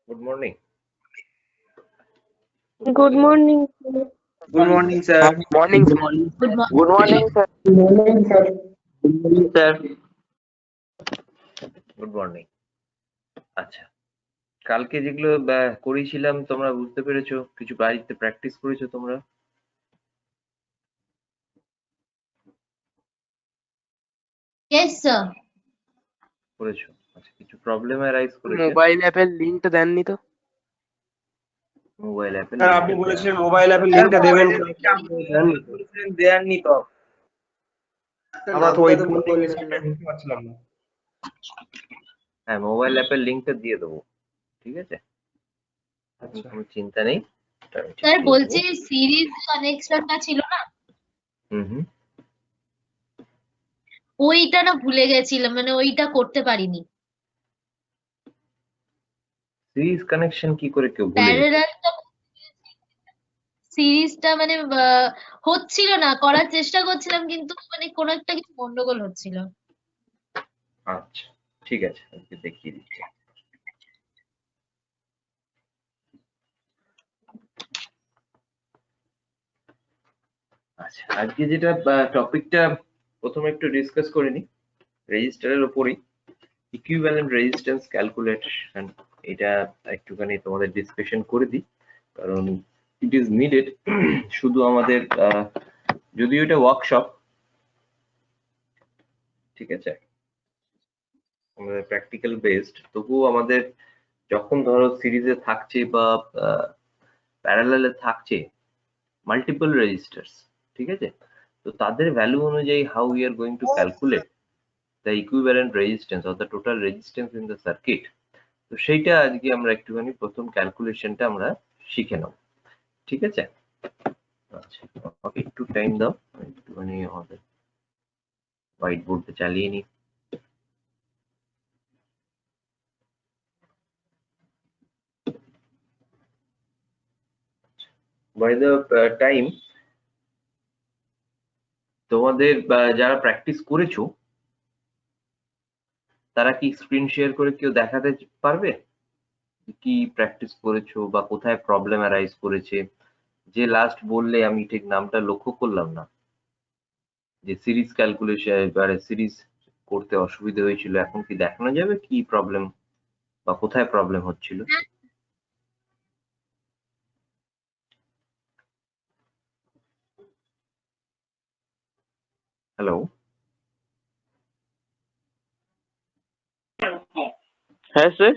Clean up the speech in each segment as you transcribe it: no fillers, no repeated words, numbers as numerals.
Good morning. Good morning. Good morning, sir. Morning, sir. Good morning. Good morning, sir. Good morning, sir. Good morning, sir. Good morning. আচ্ছা, কালকে যেগুলো করেছিলাম তোমরা বুঝতে পেরেছো? কিছু বাড়িতে প্র্যাকটিস করেছো তোমরা? Yes, sir. করেছো। আচ্ছা, কিছু প্রবলেম অ্যারাইজ করেছে? মোবাইল অ্যাপের লিংকটা দেননি তো? মোবাইল অ্যাপে স্যার আপনি বলেছিলেন মোবাইল অ্যাপের লিংকটা দেবেন, দেননি তো। আমরা তো ওই বুঝতে পারছিলাম না। হ্যাঁ, মোবাইল অ্যাপের লিংকটা দিয়ে দেবো, ঠিক আছে? আচ্ছা, কোনো চিন্তা নেই। স্যার বলছি সিরিজ কানেকশনটা ছিল না, হুম ওইটা না ভুলে গেছিলাম, মানে ওইটা করতে পারিনি। সিরিজ কানেকশন কি করে কেউ ভুলে যেতে? প্যারালালটা সিরিজটা মানে হচ্ছিল না, করার চেষ্টা করছিলাম কিন্তু মানে কোনো একটা কিছু গন্ডগোল হচ্ছিল। আচ্ছা, ঠিক আছে, আজকে দেখিয়ে দিচ্ছি। আচ্ছা, আজকে যেটা টপিকটা প্রথমে একটু ডিসকাস করে নিই, রেজিস্টারের উপরেই ইকুইভ্যালেন্ট রেজিস্ট্যান্স ক্যালকুলেশন। এটা একটুখানি তোমাদের ডিসকাশন করে দিই, কারণ ইট ইজ নিডেড। শুধু আমাদের যদিও এটা ওয়ার্কশপ, ঠিক আছে, আমাদের প্র্যাকটিক্যাল বেসড, তবুও আমাদের যখন ধরো সিরিজে থাকছে বা প্যারালালে থাকছে মাল্টিপল রেজিস্টার্স, ঠিক আছে, তো তাদের ভ্যালু অনুযায়ী how we are going to calculate the equivalent resistance or the total resistance in the circuit. তো সেইটা আজকে আমরা একটুখানি প্রথম ক্যালকুলেশনটা আমরা শিখে নেব, ঠিক আছে? আচ্ছা, আমাকে একটু টাইম দাও, একটুখানি আমাদের হোয়াইট বোর্ডটা চালিয়ে নিই। বাই দ্য টাইম তোমাদের যারা প্র্যাকটিস করেছো তারা কি স্ক্রিন শেয়ার করে কেউ দেখাতে পারবে কি প্র্যাকটিস করেছো বা কোথায় প্রবলেম অ্যারাইজ করেছে? যে লাস্ট বললে আমি ঠিক নামটা লক্ষ্য করলাম না, যে সিরিজ ক্যালকুলেশন এবারে সিরিজ করতে অসুবিধা হয়েছিল, এখন কি দেখানো যাবে কি প্রবলেম বা কোথায় প্রবলেম হচ্ছিল? হ্যালো, হ্যাঁ স্যার।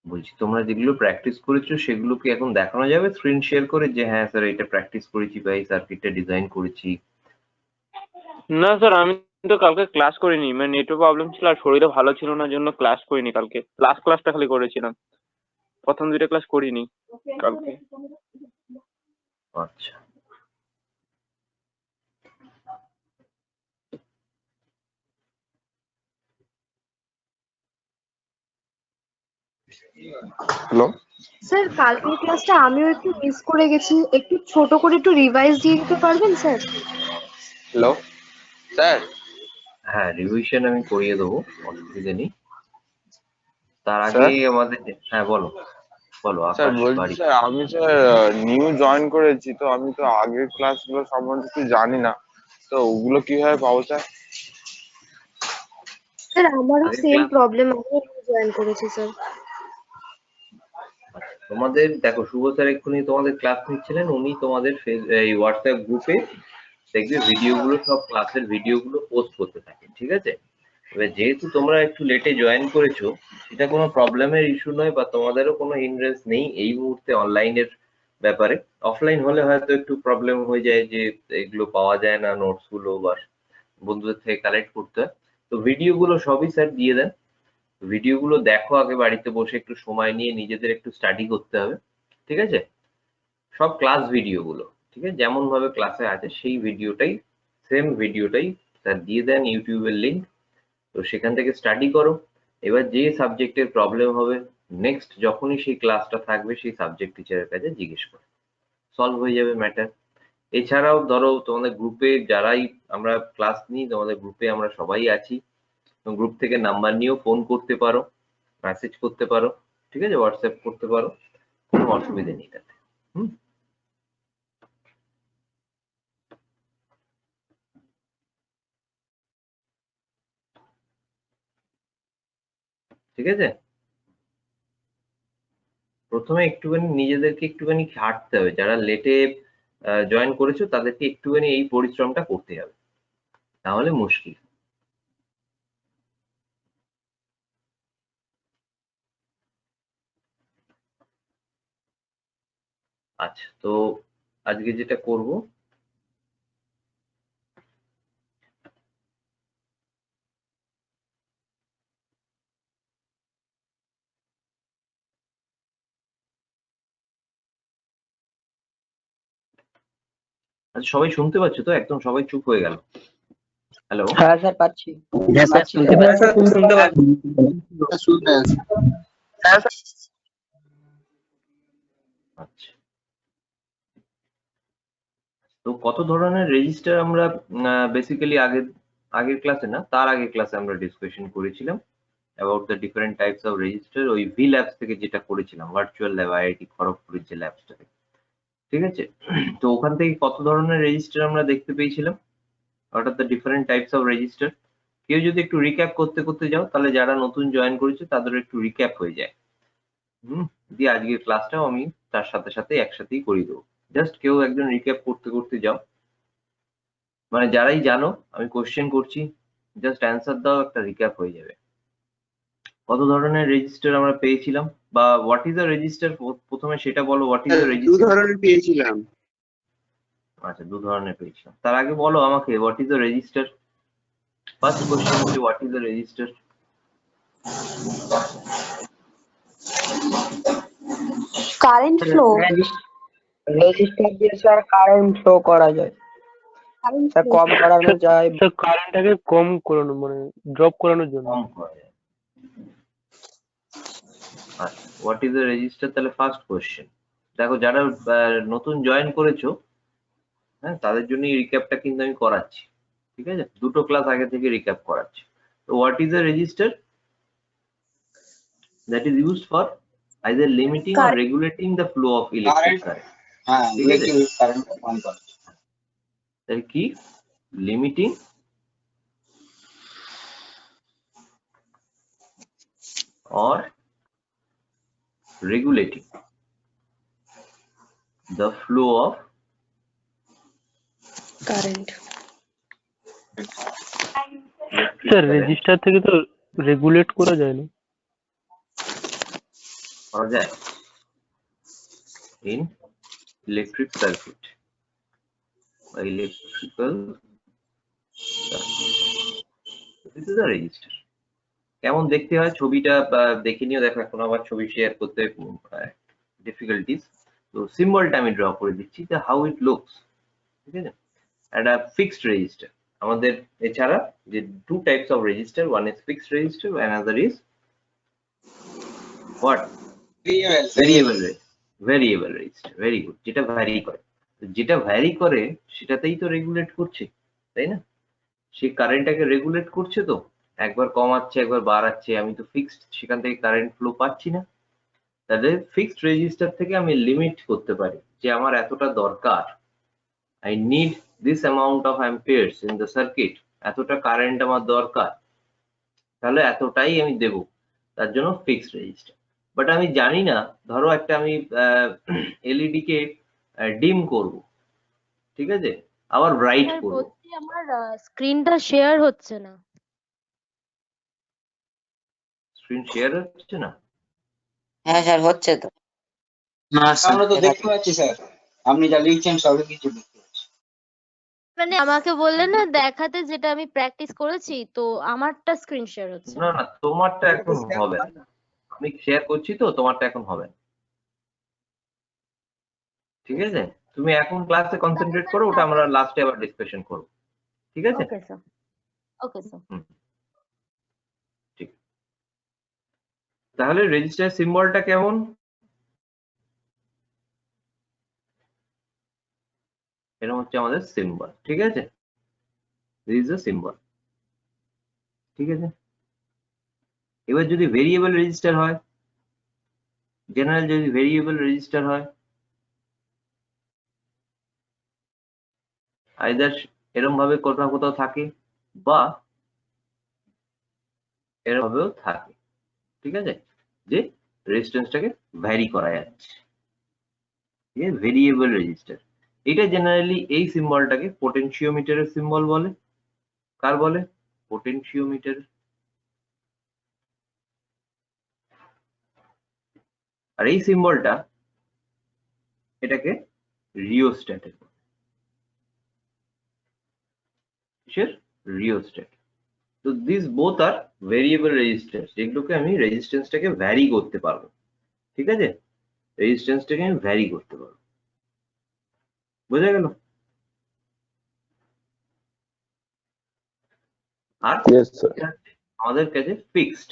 বলছি তোমরা যেগুলো প্র্যাকটিস করেছো সেগুলো কি এখন দেখানো যাবে স্ক্রিন শেয়ার করে, যে হ্যাঁ স্যার এটা প্র্যাকটিস করেছি বা এই সার্কিটটা ডিজাইন করেছি? না স্যার, আমি তো কালকে ক্লাস করিনি, মানে নেটওয়ার্ক প্রবলেম ছিল আর শরীরও ভালো ছিল না, জন্য ক্লাস করিনি কালকে। লাস্ট ক্লাসটা খালি করেছিলাম, প্রথম দুইটা ক্লাস করিনি কালকে। আচ্ছা, হ্যালো স্যার কালকের ক্লাসটা আমিও একটু মিস করে গেছি, একটু ছোট করে একটু রিভাইজ দিয়ে দিতে পারবেন স্যার? Hello sir. হ্যাঁ রিভিশন আমি করিয়ে দেবো, অসুবিধা নেই। তার আগে আমাদের, হ্যাঁ বলো বলো স্যার আকাশ বলছি বাড়ি। স্যার, আমি স্যার নিউ জয়েন করেছি, তো আমি তো আগের ক্লাসগুলো সম্বন্ধে কিছু জানি না, তো ওগুলো কিভাবে পাবো স্যার? স্যার আমারও আগের সেম ক্লাস, প্রবলেম, আমিও জয়েন করেছি স্যার। তোমাদের দেখো শুভ স্যার এক্ষুনি তোমাদের ক্লাস নিচ্ছিলেন, উনি তোমাদের এই হোয়াটসঅ্যাপ গ্রুপে দেখবে ভিডিওগুলো, সব ক্লাসের ভিডিওগুলো পোস্ট করতে থাকে, ঠিক আছে? এবার যেহেতু তোমরা একটু লেটে জয়েন করেছো, সেটা কোনো প্রবলেমের ইস্যু নয় বা তোমাদেরও কোনো হিন্ড্রেন্স নেই এই মুহূর্তে অনলাইনের ব্যাপারে। অফলাইন হলে হয়তো একটু প্রবলেম হয়ে যায়, যে এগুলো পাওয়া যায় না, নোটস গুলো বা বন্ধুদের থেকে কালেক্ট করতে হয়। তো ভিডিওগুলো সবই স্যার দিয়ে দেন, ভিডিওগুলো দেখো আগে বাড়িতে বসে, একটু সময় নিয়ে নিজেদের একটু স্টাডি করতে হবে, ঠিক আছে? সব ক্লাস ভিডিওগুলো, ঠিক আছে, যেমন ভাবে ক্লাসে আছে সেই ভিডিওটাই, সেম ভিডিওটাই স্যার দিয়ে দেন, ইউটিউবের লিঙ্ক। তো সেখান থেকে স্টাডি করো। এবার যে সাবজেক্টের প্রবলেম হবে, নেক্সট যখনই সেই ক্লাসটা থাকবে সেই সাবজেক্ট টিচারের কাছে জিজ্ঞেস করো, সলভ হয়ে যাবে ম্যাটার। এছাড়াও ধরো তোমাদের গ্রুপে যারাই আমরা ক্লাস নিই, তোমাদের গ্রুপে আমরা সবাই আছি, গ্রুপ থেকে নাম্বার নিয়েও ফোন করতে পারো, মেসেজ করতে পারো, ঠিক আছে, হোয়াটসঅ্যাপ করতে পারো, কোনো অসুবিধা নেই তাতে। হুম, ঠিক আছে। প্রথমে একটুখানি নিজেদেরকে একটুখানি হাঁটতে হবে, যারা লেটে জয়েন করেছো তাদেরকে একটুখানি এই পরিশ্রমটা করতে হবে, তাহলে মুশকিল। আচ্ছা, তো আজকে যেটা করব, আচ্ছা সবাই শুনতে পাচ্ছ তো? একদম সবাই চুপ হয়ে গেল। হ্যালো? হ্যাঁ স্যার পাচ্ছি। হ্যাঁ স্যার শুনতে আচ্ছা, তো কত ধরনের রেজিস্টার আমরা বেসিক্যালি আগের ক্লাসে না, তার আগের ক্লাসে আমরা ডিসকাশন করেছিলাম about the different types of register, ওই ভি ল্যাবস থেকে যেটা করেছিলাম, ভার্চুয়াল ল্যাব আইআইটি খড়গপুরের যে ল্যাবসটা থেকে, ঠিক আছে। তো ওখান থেকে কত ধরনের রেজিস্টার আমরা দেখতে পেয়েছিলাম, what are the different types of register. কেউ যদি একটু রিক্যাপ করতে করতে যাও, তাহলে যারা নতুন জয়েন করেছে তাদের একটু রিক্যাপ হয়ে যায়। দিয়ে আজকের ক্লাসটাও আমি তার সাথে সাথে একসাথেই করিয়ে দেবো। জাস্ট কেউ একজন রিক্যাপ করতে করতে যাও, মানে যারাই জানো আমি কোশ্চেন করছি, জাস্ট অ্যান্সার দাও, একটা রিক্যাপ হয়ে যাবে। কত ধরনের রেজিস্টার আমরা পেয়েছিলাম, বা হোয়াট ইজ আ রেজিস্টার, প্রথমে সেটা বলো, হোয়াট ইজ আ দু রেজিস্টার। ধরনের পেয়েছিলাম। আচ্ছা, 2 ধরনের পেয়েছিলাম। তার আগে বলো আমাকে what is a resistor. First question হচ্ছে what is a resistor. Current flow. Resistor দিয়ে স্যার কারেন্ট ফ্লো করা যায়, স্যার কম করানো যায়। স্যার কারেন্টটাকে কম করানো মানে ড্রপ করানোর জন্য। কম করা যায়। আচ্ছা, হোয়াট ইজ আ রেজিস্টার, তাহলে ফার্স্ট কোশ্চেন। দেখো যারা নতুন জয়েন করেছো, হ্যাঁ, তাদের জন্য এই রিক্যাপটা কিন্তু আমি করাচ্ছি, ঠিক আছে, 2টো ক্লাস আগে থেকে রিক্যাপ করাচ্ছি। তো what is a register, that is used for either limiting or regulating the flow of electric current. হ্যাঁ, ঠিক আছে, ইলেকট্রিক কারেন্ট কম করে। তাহলে কি, limiting or regulating the flow of current. electric sir current। Register থেকে তো রেগুলেট করা যায় না। করা যায় in electric circuit বা electrical circuit. This is a register. কেমন দেখতে হয় ছবিটা দেখে নিও। দেখো এখন আবার ছবি শেয়ার করতে ডিফিকাল্টিস, তো সিম্বলটা আমি ড্র করে দিচ্ছি, যে হাউ ইট লুকস, ঠিক আছে। একটা ফিক্সড রেজিস্টার আমাদের, এছাড়া যে 2 types of register, one is fixed register, another is what, variable register. Very good, যেটা ভ্যারি করে। যেটা ভ্যারি করে সেটাতেই তো রেগুলেট করছে, তাই না? সে কারেন্টটাকে রেগুলেট করছে, তো একবার কমাচ্ছে একবার বাড়াচ্ছে, আমি তো ফিক্সড সেখান থেকে কারেন্ট ফ্লো পাচ্ছি না। তাহলে ফিক্সড রেজিস্টার থেকে আমি লিমিট করতে পারি যে আমার এতটা দরকার, I need this amount of amperes in the circuit, এতটা কারেন্ট আমার দরকার, তাহলে এতটাই আমি দেব, তার জন্য ফিক্সড রেজিস্টার। বাট আমি জানি না, ধরো একটা আমি এলইডি কে ডিম করব, ঠিক আছে, আবার ব্রাইট স্যার করব। বলছি আমার স্ক্রিনটা শেয়ার হচ্ছে না। স্ক্রিন শেয়ার হচ্ছে না? হ্যাঁ স্যার হচ্ছে তো। আমরা তো দেখতে পাচ্ছি স্যার, আপনি যা লিখছেন সবই কিছু দেখতে পাচ্ছি। মানে আমাকে বললেন না দেখাতে, যেটা আমি প্র্যাকটিস করেছি, তো আমারটা স্ক্রিন শেয়ার হচ্ছে না না। না, তোমারটা এখন হবে না, আমি শেয়ার করছি তো, তোমারটা এখন হবে না, ঠিক আছে। তুমি এখন ক্লাসে কনসেন্ট্রেট করো, ওটা আমরা লাস্টে আবার ডিসকাশন করব, ঠিক আছে। Okay sir, okay sir. হুম, ঠিক। তাহলে রেজিস্টার সিম্বলটা কেমন, এরকম হচ্ছে আমাদের সিম্বল, ঠিক আছে, দিস ইজ আ সিম্বল, ঠিক আছে। এবার যদি ভেরিয়েবল রেজিস্টার হয়, জেনারেল যদি ভেরিয়েবল রেজিস্টার হয়, আইদার এরকম ভাবে কোথাও কোথাও থাকে বা এরকম ভাবেও থাকে, ঠিক আছে, যে রেজিস্ট্যান্সটাকে ভ্যারি করা যাচ্ছে, ঠিক আছে, ভেরিয়েবল রেজিস্টার। এটা জেনারেলি এই সিম্বলটাকে পোটেনশিওমিটারের সিম্বল বলে। কার বলে? পোটেনশিওমিটার। আর এই সিম্বলটা এটাকে রিওস্ট্যাটের বলে। কিসের? রিওস্ট্যাট। তো this both are variable resistance, যেগুলোকে আমি রেজিস্ট্যান্সটাকে ভ্যারি করতে পারবো, ঠিক আছে, রেজিস্ট্যান্সটাকে আমি ভ্যারি করতে পারবো। বোঝা গেল? আর Yes, sir. আমাদের কাছে fixed,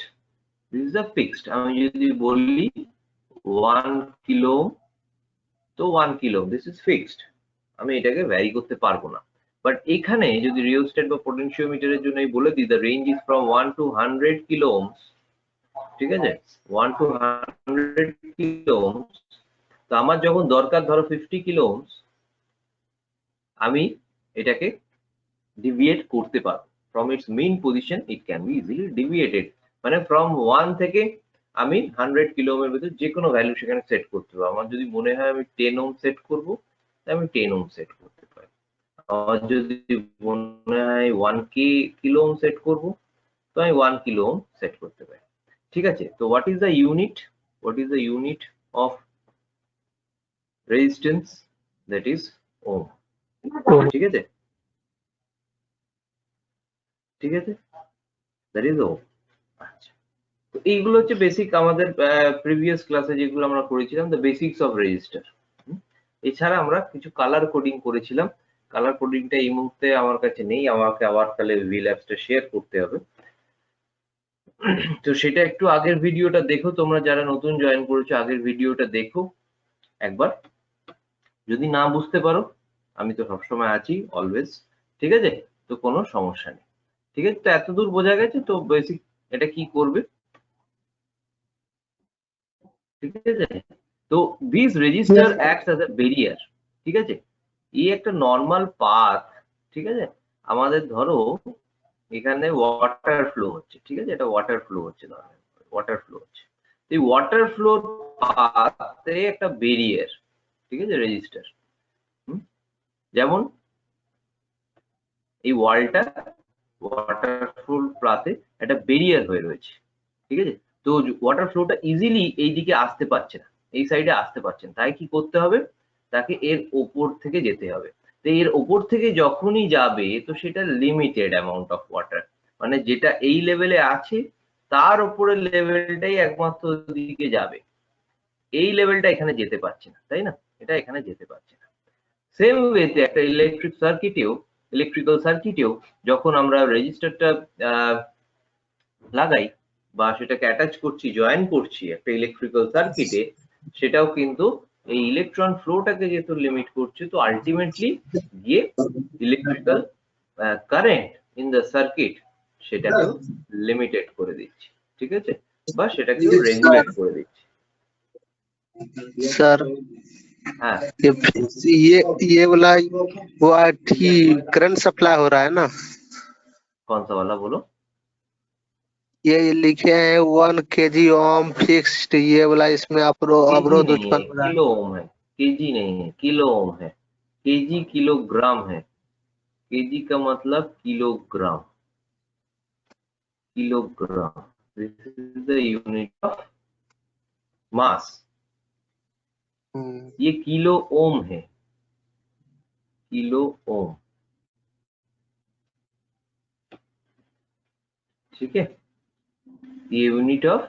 this is a fixed. আমি যদি বলি 1 কিলো, তো 1 কিলো, দিস ইজ ফিক্সড, আমি এটাকে ভ্যারি করতে পারবো না। বাট এখানে যদি রিওস্ট্যাট বা পোটেনশিওমিটারের জন্য আমি বলে দিই the range is from 1 to 100 kilo Ohm's, ঠিক আছে, 1 to 100 কিলো ওহমস। তো আমার যখন দরকার ধরো 50 কিলো ওহমস, আমি এটাকে ডিভিয়েট করতে পারবো। From its main position it can be easily deviated, মানে ফ্রম 1 থেকে আমি 100 কিলো ওহমের ভিতরে যে কোনো ভ্যালু সেখানে সেট করতে পারবো। আমার যদি মনে হয় আমি 10 ওহম সেট করবো, তাহলে আমি 10 ওহম সেট করতে পারি। আমার যদি মনে হয় 1k কিলো ওহম সেট করবো, তো আমি 1 কিলো ওহম সেট করতে পারি, ঠিক আছে। তো what is the unit? What is the unit of resistance? That is ohm, ঠিক আছে, ঠিক আছে, দ্যাট ইজ ওহম। আচ্ছা, তো এইগুলো হচ্ছে বেসিক আমাদের প্রিভিয়াস ক্লাসে যেগুলো আমরা করেছিলাম, দ্য বেসিক্স অফ রেজিস্টার। এছাড়া আমরা কিছু কালার কোডিং করেছিলাম। কালার কোডিংটা এই মুহূর্তে আমার কাছে নেই, আমাকে আবার তাহলে ভিল্যাবসটা শেয়ার করতে হবে। তো সেটা একটু আগের ভিডিওটা দেখো, তোমরা যারা নতুন জয়েন করেছো আগের ভিডিওটা দেখো একবার। যদি না বুঝতে পারো, আমি তো সবসময় আছি, অলওয়েজ, ঠিক আছে, তো কোনো সমস্যা নেই, ঠিক আছে। তো এতদূর বোঝা গেছে তো বেসিক এটা কি করবে, ঠিক আছে। তো this register acts as a barrier, ঠিক আছে। এই একটা নর্মাল পাথ, ঠিক আছে, আমাদের ধরো এখানে ওয়াটার ফ্লো হচ্ছে, ঠিক আছে, এটা ওয়াটার ফ্লো হচ্ছে, ওয়াটার ফ্লো হচ্ছে। এই ওয়াটার ফ্লোর পাথে একটা ব্যারিয়ার, ঠিক আছে, রেজিস্টার। যেমন এই ওয়ালটা ওয়াটার ফ্লো পাথে একটা ব্যারিয়ার হয়ে রয়েছে, ঠিক আছে। তো ওয়াটার ফ্লোটা ইজিলি এই দিকে আসতে পারছে না, এই সাইডে আসতে পারছে না, তাই কি করতে হবে, তাকে এর ওপর থেকে যেতে হবে। তো এর ওপর থেকে যখনই যাবে তো সেটা লিমিটেড অ্যামাউন্ট অফ ওয়াটার, মানে যেটা এই লেভেলে আছে তার উপরের লেভেলটাই একমাত্র দিকে যাবে, এই লেভেলটা এখানে যেতে পারছে না, তাই না, এটা এখানে যেতে পারছে না। সেম ওয়েতে একটা ইলেকট্রিক্যাল সার্কিটেও যখন আমরা রেজিস্টারটা লাগাই বা সেটাকে অ্যাটাচ করছি, জয়েন করছি একটা ইলেকট্রিক্যাল সার্কিটে, সেটাও কিন্তু এই ইলেকট্রন ফ্লোটাকে যেহেতু লিমিট করছে, তো আলটিমেটলি গিয়ে electrical current in the circuit সেটাকেও লিমিটেড করে দিচ্ছে, ঠিক আছে, বা সেটাকেও রেগুলেট করে দিচ্ছে। सर হ্যাঁ, ये वाला वो ही करंट सप्लाई हो रहा है ना, कौन सा वाला बोलो? ये लिखे हैं 1 kg ओम फिक्स्ड, ये वाला इसमें केजी अवरोध नहीं है, उत्पन्न हो रहा है। किलो ओम है, केजी नहीं है, किलो ओम है। केजी किलोग्राम है, केजी का मतलब kilogram, kilogram, this is the unit of mass. ये किलो ओम है, किलो ओम, ठीक है। ये यूनिट ऑफ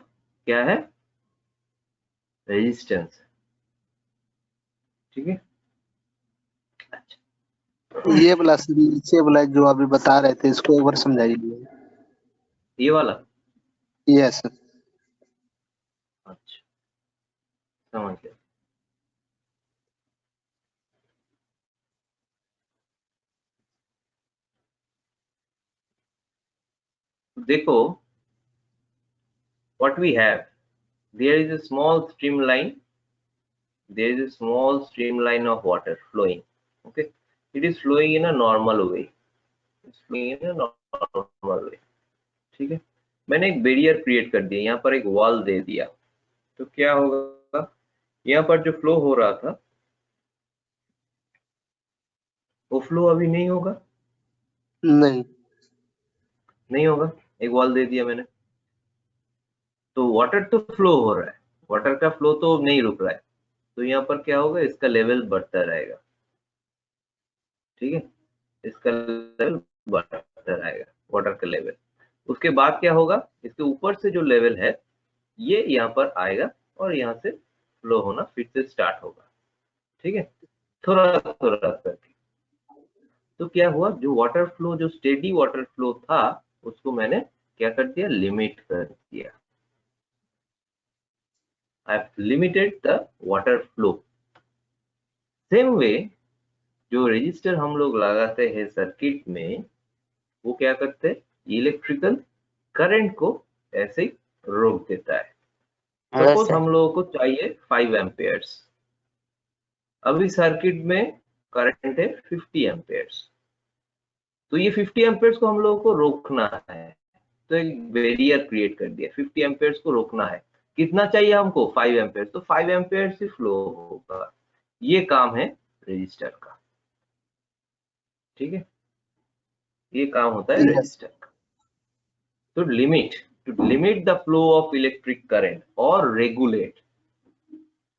क्या है? रेजिस्टेंस, ठीक है। अच्छा, ये वाला सर, नीचे वाला जो अभी बता रहे थे इसको एक बार समझाइए। ये वाला, यस सर। अच्छा, समझ गया। देखो what we have, there is a small streamline. There is a small streamline of water flowing. Okay, it is flowing in a normal way. It's flowing in a normal way. ठीक है, मैंने एक barrier create कर दिया, यहाँ पर एक wall दे दिया, तो क्या होगा, यहाँ पर जो फ्लो हो रहा था वो फ्लो अभी नहीं होगा, नहीं होगा, एक वॉल दे दिया मैंने, तो वाटर तो फ्लो हो रहा है, वाटर का फ्लो तो नहीं रुक रहा है, तो यहाँ पर क्या होगा, इसका लेवल बढ़ता रहेगा। ठीक है, इसका लेवल बढ़ता रहेगा, वाटर का लेवल। उसके बाद क्या होगा, इसके ऊपर से जो लेवल है ये यहाँ पर आएगा और यहाँ से फ्लो होना फिर से स्टार्ट होगा। ठीक है, थोड़ा थोड़ा करके। तो क्या हुआ, जो वाटर फ्लो, जो स्टेडी वाटर फ्लो था उसको मैंने क्या कर दिया, लिमिट कर दिया। I have limited the water flow. Same way जो रजिस्टर हम लोग लगाते हैं सर्किट में, वो क्या करते हैं, इलेक्ट्रिकल करंट को ऐसे ही रोक देता है। सपोज हम लोगों को चाहिए 5 एम्पियर्स, अभी सर्किट में करंट है 50 एम्पियर्स, तो ये 50 एम्पियर्स को हम लोगों को रोकना है, तो एक बैरियर क्रिएट कर दिया, 50 एम्पियर्स को रोकना है। कितना चाहिए हमको, 5 एम्पियर्स, तो 5 एम्पियर्स ही फ्लो होगा। ये काम है रजिस्टर का। ठीक है, ये काम होता है रजिस्टर का। तो to limit the flow of electric current और रेगुलेट।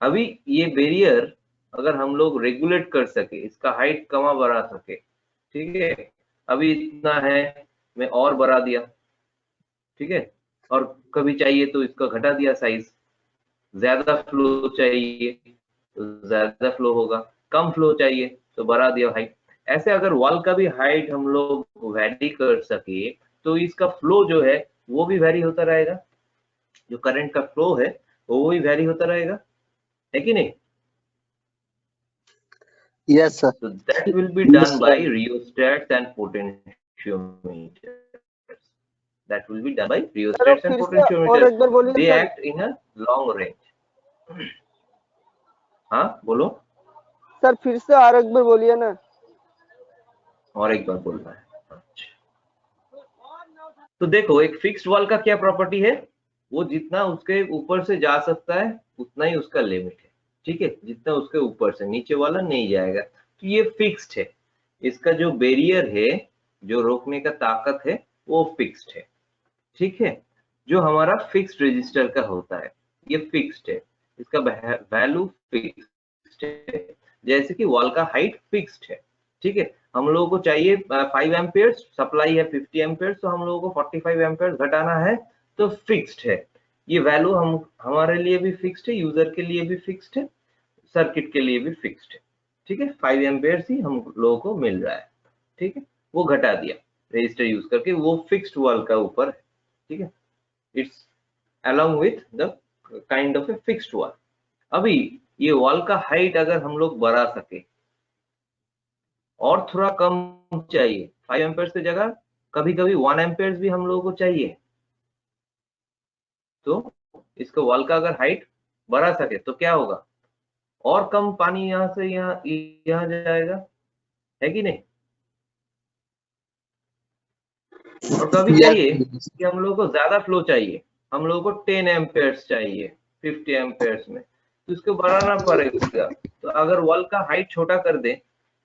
अभी ये बैरियर अगर हम लोग रेगुलेट कर सके, इसका हाइट कमा बढ़ा सके, ठीक है, अभी इतना है, मैं और बढ़ा दिया, ठीक है, और कभी चाहिए तो इसका घटा दिया साइज, ज्यादा फ्लो चाहिए तो ज्यादा फ्लो होगा, कम फ्लो चाहिए तो बढ़ा दिया हाइट। ऐसे अगर वॉल का भी हाइट हम लोग वैरी कर सके तो इसका फ्लो जो है वो भी वैरी होता रहेगा, जो करंट का फ्लो है वो भी वैरी होता रहेगा, है कि नहीं? Yes, sir. So that will be done by rheostats and potentiometers. That will be done by rheostats and potentiometers. They act in a long range. हाँ बोलो सर, फिर से और एक बार बोलिए ना। और एक बार बोलना है। अच्छा, तो देखो एक फिक्स्ड वॉल का क्या प्रॉपर्टी है, वो जितना उसके ऊपर से जा सकता है उतना ही उसका लिमिट है। ठीक है, जितना उसके ऊपर से, नीचे वाला नहीं जाएगा, तो ये फिक्स्ड है। इसका जो बैरियर है, जो रोकने का ताकत है, वो फिक्स्ड है। ठीक है, जो हमारा फिक्स्ड रजिस्टर का होता है ये फिक्स्ड है, इसका वैल्यू फिक्स्ड है, जैसे कि वॉल का हाइट फिक्स्ड है। ठीक है, हम लोगों को चाहिए 5 एम्पियर्स, सप्लाई है 50 एम्पियर्स, तो हम लोगों को 45 एम्पियर्स घटाना है, तो फिक्स्ड है ये वैल्यू। हम हमारे लिए भी फिक्स्ड है, यूजर के लिए भी फिक्स्ड है, सर्किट के लिए भी फिक्स्ड है। ठीक है, 5 एम्पियर्स ही हम लोगों को मिल रहा है। ठीक है, वो घटा दिया रजिस्टर यूज करके, वो फिक्स्ड वॉल का ऊपर है। ठीक है, it's along with the kind of a fixed wall। अभी ये वॉल का हाइट अगर हम लोग बढ़ा सके और थोड़ा कम चाहिए, 5 एम्पियर्स की जगह कभी कभी 1 एम्पियर्स भी हम लोगों को चाहिए, तो इसको वॉल का अगर हाइट बढ़ा सके तो क्या होगा, और कम पानी यहाँ से यहाँ जाएगा, है कि नहीं? और कभी चाहिए कि हम लोगों को ज्यादा फ्लो चाहिए, हम लोगों को 10 एम्पियर्स चाहिए 50 एम्पियर्स में, तो इसको बढ़ाना पड़ेगा। तो अगर वॉल का हाइट छोटा कर दे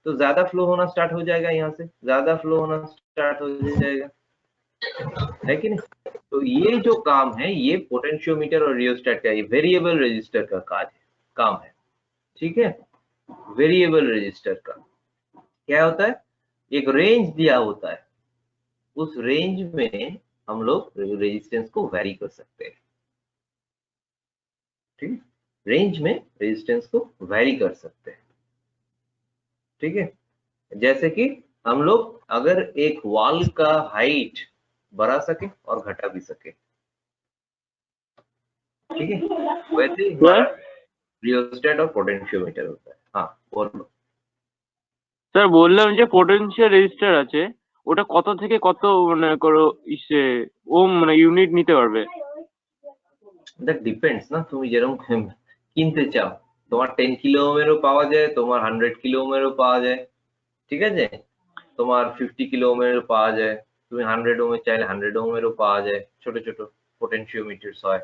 तो ज्यादा फ्लो होना स्टार्ट हो जाएगा, यहाँ से ज्यादा फ्लो होना स्टार्ट हो जाएगा, है कि नहीं? तो ये जो काम है ये पोटेंशियोमीटर और रियोस्टेट का, ये वेरिएबल रजिस्टर का काम है। ठीक है, वेरिएबल रजिस्टर का क्या होता है, एक रेंज दिया होता है, उस रेंज में हम लोग रेजिस्टेंस को वैरी कर सकते हैं। ठीक है, रेंज में रेजिस्टेंस को वैरी कर सकते हैं। ठीक है, जैसे कि हम लोग अगर एक वॉल का हाइट बढ़ा सके और घटा भी सके, ठीक है, वैसे रियोस्टेट और पोटेंशियोमीटर होता है। हाँ बोलो স্যার, বললাম যে পোটেনশিয়াল রেজিস্টার আছে, ওটা কত থেকে কত মানে করো ইসে ওম মানে ইউনিট নিতে পারবে? দ্যাট ডিপেন্ডস না, তুমি যেরকম কিনতে চাও। তোমার 10 কিলো ওহমেরও পাওয়া যায়, তোমার 100 কিলো ওহমেরও পাওয়া যায়, ঠিক আছে? তোমার 50 কিলো ওহমেরও পাওয়া যায়, তুমি 100 ওহমের চাইলে 100 ওহমেরও পাওয়া যায়। ছোট ছোট পোটেনশিওমিটারস হয়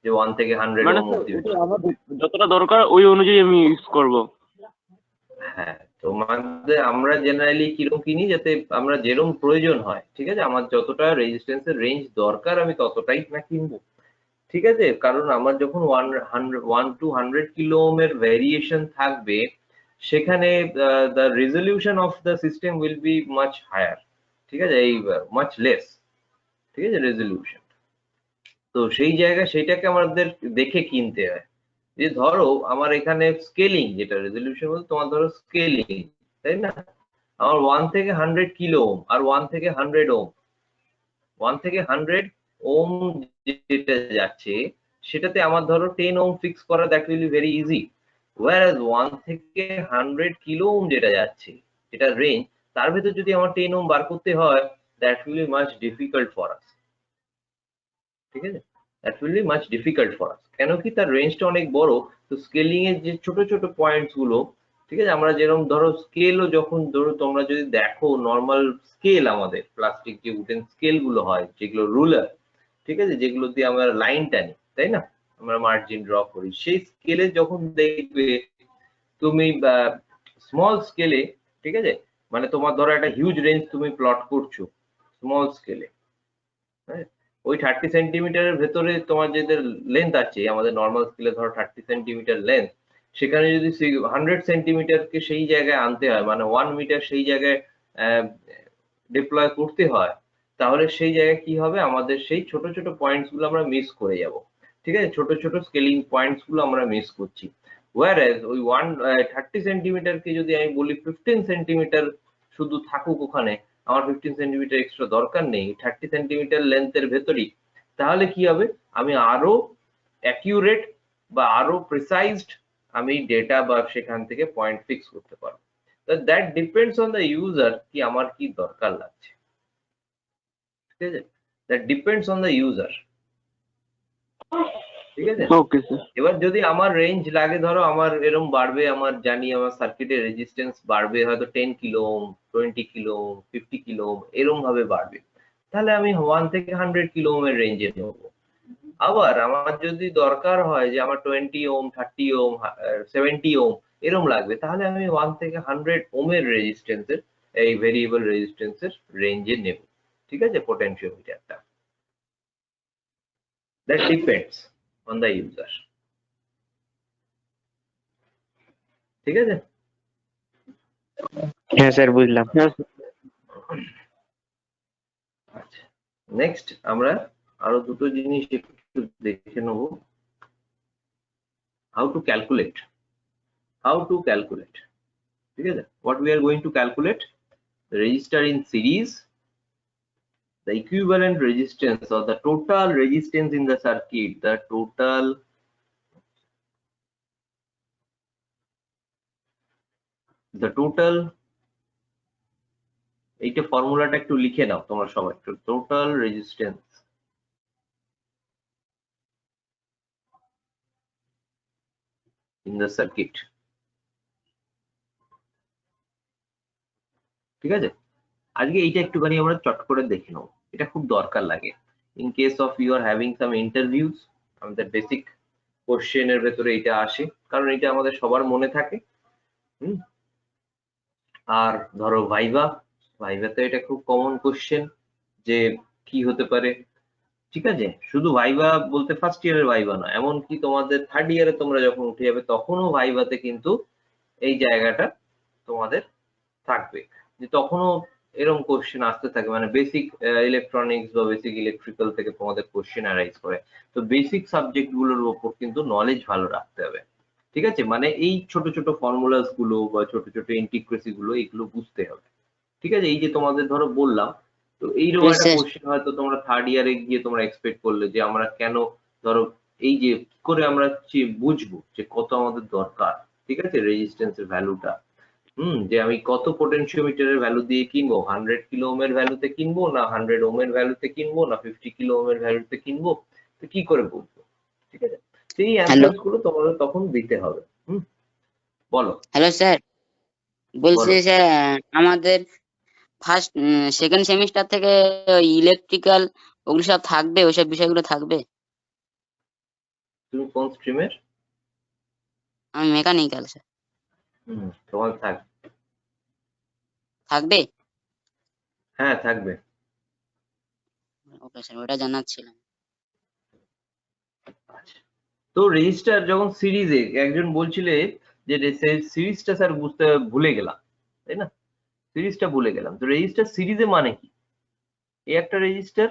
যে 1 থেকে 100 মানে ওহম স্যার অব্দি। ওটা আমার যতটা দরকার ওই অনুযায়ী আমি ইউজ করব। হ্যাঁ, তোমাদের আমরা জেনারেলি কিরকম কিনি, যাতে আমরা যেরকম প্রয়োজন হয়, ঠিক আছে? আমার যতটা রেজিস্ট্যান্সের রেঞ্জ দরকার আমি ততটাই না কিনবো, ঠিক আছে? কারণ আমার যখন 1 to 100 কিলো ওহমের ভেরিয়েশন থাকবে, সেখানে the resolution of the system will be much higher, ঠিক আছে? এই much less, ঠিক আছে, রেজলিউশন। তো সেই জায়গায় সেইটাকে আমাদের দেখে কিনতে হয়। যে ধরো আমার এখানে স্কেলিং, যেটা রেজলিউশন বলতে তোমার ধরো স্কেলিং, তাই না? আমার 1 থেকে 100 কিলো ওহম আর 1 থেকে 100 ওহম, 1 থেকে 100 ওহম যেটা যাচ্ছে সেটাতে আমার ধরো 10 ওহম ফিক্স করা, that will be very easy. whereas 1 থেকে 100 কিলো ওহম যেটা যাচ্ছে, যেটা রেঞ্জ, তার ভেতর যদি আমার 10 ওহম বার করতে হয়, that will be much difficult for us, ঠিক আছে? That will be much difficult for us. কেন কি, তার রেঞ্জটা অনেক বড়। তো স্কেলিং এর যে ছোট ছোট পয়েন্টস গুলো, ঠিক আছে, আমরা যেরকম ধরো স্কেলও যখন ধরো তোমরা যদি দেখো নর্মাল স্কেল, আমাদের প্লাস্টিক যে উডেন স্কেল গুলো হয়, যেগুলো রুলার, ঠিক আছে, যেগুলো দিয়ে আমরা লাইন টানি, তাই না, আমরা মার্জিন ড্র করি, সেই স্কেলে যখন দেখবে তুমি স্মল স্কেলে, ঠিক আছে, মানে তোমার ধরো একটা হিউজ রেঞ্জ তুমি প্লট করছো স্মল স্কেলে, হ্যাঁ, ওই 30 সেন্টিমিটারের ভেতরে তোমার যে লেন্থ আছে, আমাদের নর্মাল স্কেলে ধরো 30 সেন্টিমিটার লেন্থ, সেখানে যদি 100 সেন্টিমিটারকে সেই জায়গায় আনতে হয়, মানে 1 মিটার সেই জায়গায় ডিপ্লয় করতে হয়, তাহলে সেই জায়গায় কি হবে, আমাদের সেই ছোট ছোট পয়েন্টস গুলো আমরা মিস করে যাব, ঠিক আছে? ছোট ছোট স্কেলিং পয়েন্টস গুলো আমরা মিস করছি। whereas ওই 30 সেন্টিমিটারকে যদি আমি বলি 15 সেন্টিমিটার শুধু থাকুক ওখানে, আমার 15 সেন্টিমিটার এক্সট্রা দরকার নেই 30 সেন্টিমিটার লেন্থের ভেতরেই, তাহলে কি হবে, আমি আরো অ্যাকিউরেট বা আরো প্রিসাইজড আমি ডেটা বা সেখান থেকে পয়েন্ট ফিক্স করতে পারবো। That depends on the user, কি আমার কি দরকার লাগছে, ঠিক আছে? That depends on the user, ঠিক আছে? Okay sir. এবার যদি আমার রেঞ্জ লাগে, ধরো আমার এরকম বাড়বে, আমার জানি আমার সার্কিটের রেজিস্ট্যান্স বাড়বে হয়তো 10 kilo ohm, 20 kilo ohm, 50 kilo ohm, এরকম ভাবে বাড়বে, তাহলে আমি 1 থেকে 100 কিলো ওহমের রেঞ্জে নেব। আবার আমার যদি দরকার হয় যে আমার 20 ওহম, 30 ওহম, 70 ওহম এরকম লাগবে, তাহলে আমি 1 থেকে 100 ওহমের রেজিস্ট্যান্সের, এই ভেরিয়েবল রেজিস্ট্যান্সের রেঞ্জে নেব, ঠিক আছে, পোটেনশিওমিটারটা। That depends on the user, ঠিক আছে? হ্যাঁ স্যার বুঝলাম। হ্যাঁ স্যার। আচ্ছা, নেক্সট আমরা আরো দুটো জিনিস একটু দেখে নেব। হাউ টু ক্যালকুলেট, ঠিক আছে? what we are going to calculate, the resistor in series, the equivalent resistance or the total resistance in the circuit, the total এইটা ফর্মুলাটা একটু লিখে নাও তোমরা সবাই, total resistance in the circuit, ঠিক আছে? আজকে এইটা একটুখানি আমরা চট করে দেখে নেবো, এটা খুব দরকার লাগে in case of you are having some interviews. আমাদের বেসিক কোশ্চেনের ভেতরে এটা আসে, কারণ এটা আমাদের সবার মনে থাকে। আর ধরো ভাইভাতে এটা খুব কমন কোশ্চেন, যে কি হতে পারে, ঠিক আছে? শুধু ভাইভা বলতে ফার্স্ট ইয়ারের ভাইভা না, এমনকি তোমাদের থার্ড ইয়ারে তোমরা যখন উঠে যাবে তখনও ভাইভাতে কিন্তু এই জায়গাটা তোমাদের থাকবে, যে তখনও এরকম কোশ্চেন আসতে থাকে, মানে বেসিক ইলেকট্রনিক্স বা বেসিক ইলেকট্রিক্যাল থেকে তোমাদের কোশ্চেন অ্যারাইজ করে। তো বেসিক সাবজেক্ট গুলোর উপর কিন্তু নলেজ ভালো রাখতে হবে, ঠিক আছে? মানে এই ছোট ছোট ফর্মুলাস গুলো বা ছোট ছোট ইন্টিগ্রেসি গুলো, এগুলো বুঝতে হবে, ঠিক আছে? এই যে তোমাদের ধরো বললাম, তো এইরকম একটা কোশ্চেন হয়তো তোমরা থার্ড ইয়ারে গিয়ে তোমরা এক্সপেক্ট করলে যে আমরা কেন, ধরো এই যে কি করে আমরা বুঝবো যে কত আমাদের দরকার, ঠিক আছে, রেজিস্ট্যান্সের ভ্যালুটা, যে আমি কত পোটেনশিওমিটারের ভ্যালু দিয়ে কিনবো, 100 কিলো ওহমের ভ্যালুতে কিনবো না 100 ওহমের ভ্যালুতে কিনবো না 50 কিলো ওহমের ভ্যালুতে কিনবো, তো কি করে বুঝবো, ঠিক আছে? সেই অ্যান্সার্স গুলো তোমাদের তখন দিতে হবে। বলো। হ্যালো স্যার, বলছি বলো। স্যার আমাদের ফার্স্ট সেকেন্ড সেমিস্টার থেকে ওই ইলেকট্রিক্যাল ওগুলো সব থাকবে, ওইসব বিষয়গুলো থাকবে? তুমি কোন স্ট্রিমের? আমি মেকানিক্যাল স্যার। তোমার থাকবে? হ্যাঁ থাকবে। ওকে স্যার, ওটা জানাচ্ছিলাম। তো রেজিস্টার যখন সিরিজে একজন বলছিলে যে সিরিজটা স্যার বুঝতে ভুলে গেলাম, তাই না? সিরিজটা ভুলে গেলাম। তো রেজিস্টার সিরিজে মানে কি? এ একটা রেজিস্টার,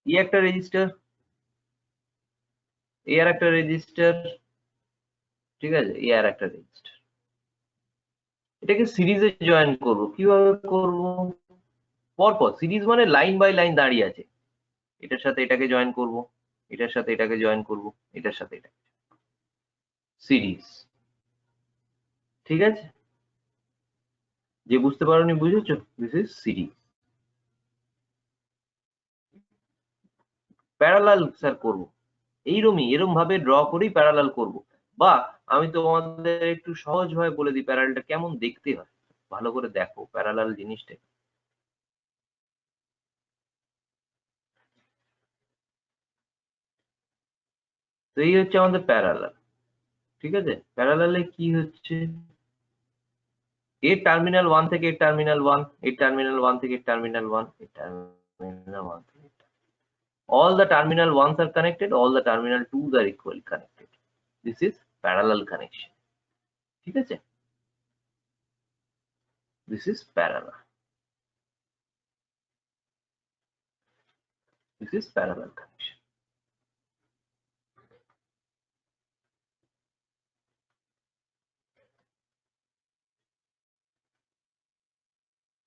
ই একটা রেজিস্টার, এ আর একটা রেজিস্টার, ঠিক আছে? এ আর একটা রেজিস্টার। এটাকে সিরিজে জয়েন করব। কিভাবে করব? পরপর সিরিজ মানে লাইন বাই লাইন দাঁড়িয়ে আছে। এটার সাথে এটাকে জয়েন করব, এটার সাথে এটাকে জয়েন করব, এটার সাথে এটা, সিরিজ। ঠিক আছে? যে বুঝতে পারোনি বুঝেছো? This is series. Parallel sir করব, এরম ভাবে ড্র করেই প্যারালাল করব। বা আমি তোমাদের একটু সহজভাবে বলে দিই প্যারালালটা কেমন দেখতে হয়। ভালো করে দেখো প্যারালাল জিনিসটা। তো এই হচ্ছে আমাদের প্যারালাল। ঠিক আছে? প্যারালালে কি হচ্ছে? এর টার্মিনাল 1 থেকে এর টার্মিনাল 1, এর টার্মিনাল 1 থেকে এর টার্মিনাল 1, এর টার্মিনাল 1 থেকে all the terminal 1s are connected, all the terminal 2s are equally connected. This is parallel connection. ঠিক আছে? This is parallel. This is parallel connection.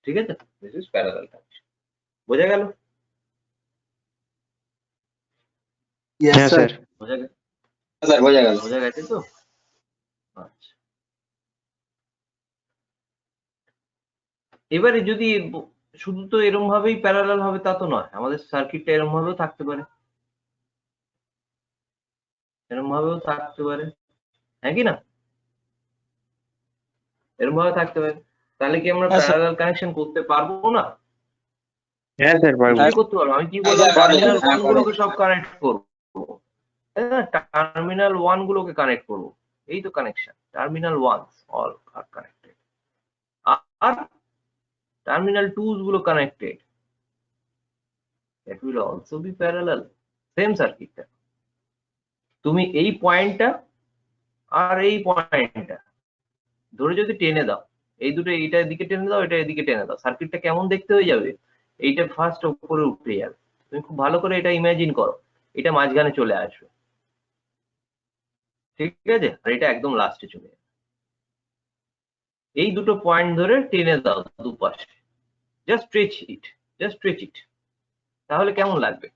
ঠিক আছে? This is parallel connection. বোঝা গেল? Yes, sir. বোঝা গেল? Sir বোঝা গেল। বোঝা গেছে তো? আচ্ছা। এবারে যদি শুধু তো এরকম ভাবেই প্যারালাল হবে তা তো নয়, আমাদের সার্কিটটা এরকম ভাবেও থাকতে পারে, এরকম ভাবেও থাকতে পারে, হ্যাঁ কি না? এরকম ভাবে থাকতে পারে। তাহলে কি আমরা প্যারালাল কানেকশন করতে পারবো না? হ্যাঁ স্যার পারবো। কি করতে পারবো? আমি কি বললাম, টার্মিনাল 1 গুলোকে সব কানেক্ট করবো, তাই না? টার্মিনাল 1 গুলোকে কানেক্ট করবো, এই তো connection. Terminal 1s all are connected, আর টার্মিনাল 2s গুলো connected. That will also be parallel. Same সার্কিটটা, তুমি এই পয়েন্টটা আর এই পয়েন্টটা ধরে যদি টেনে দাও, এই দুটো এইটা এদিকে টেনে দাও, এটা এদিকে টেনে দাও, সার্কিটটা কেমন দেখতে হয়ে যাবে? এইটা ফার্স্ট উপরে উঠে যাবে। তুমি খুব ভালো করে এটা ইমাজিন করো, এটা মাঝখানে চলে আসবে, ঠিক আছে? আর এটা একদম লাস্টে চলে যাবে। এই দুটো পয়েন্ট ধরে টেনে দাও দুপাশে, জাস্ট স্ট্রেচ ইট, জাস্ট স্ট্রেচ ইট। তাহলে কেমন লাগবে,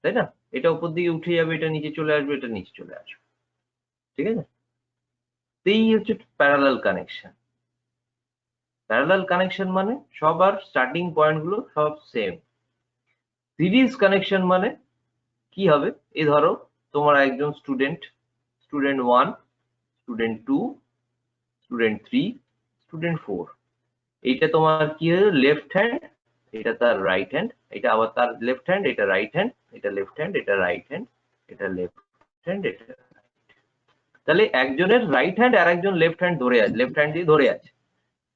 তাই না? এটা উপর দিকে উঠে যাবে, এটা নিচে চলে আসবে, এটা নিচে চলে আসবে, ঠিক আছে? এই হচ্ছে প্যারালাল কানেকশন। প্যারালাল কানেকশন মানে সবার স্টার্টিং পয়েন্ট গুলো সব সেম। সিরিজ কানেকশন মানে কি হবে? এই ধরো তোমার একজন স্টুডেন্ট 1, স্টুডেন্ট 2, স্টুডেন্ট 3, স্টুডেন্ট 4, এইটা তোমার কি হলো? লেফট হ্যান্ড, এটা তার রাইট হ্যান্ড, এটা আবার তার লেফট হ্যান্ড, এটা রাইট হ্যান্ড, এটা লেফট হ্যান্ড, এটা রাইট হ্যান্ড, এটা লেফট হ্যান্ড, এটা। তাহলে একজনের রাইট হ্যান্ড আর একজন লেফট হ্যান্ড ধরে আছে, লেফট হ্যান্ড দিয়ে ধরে আছে,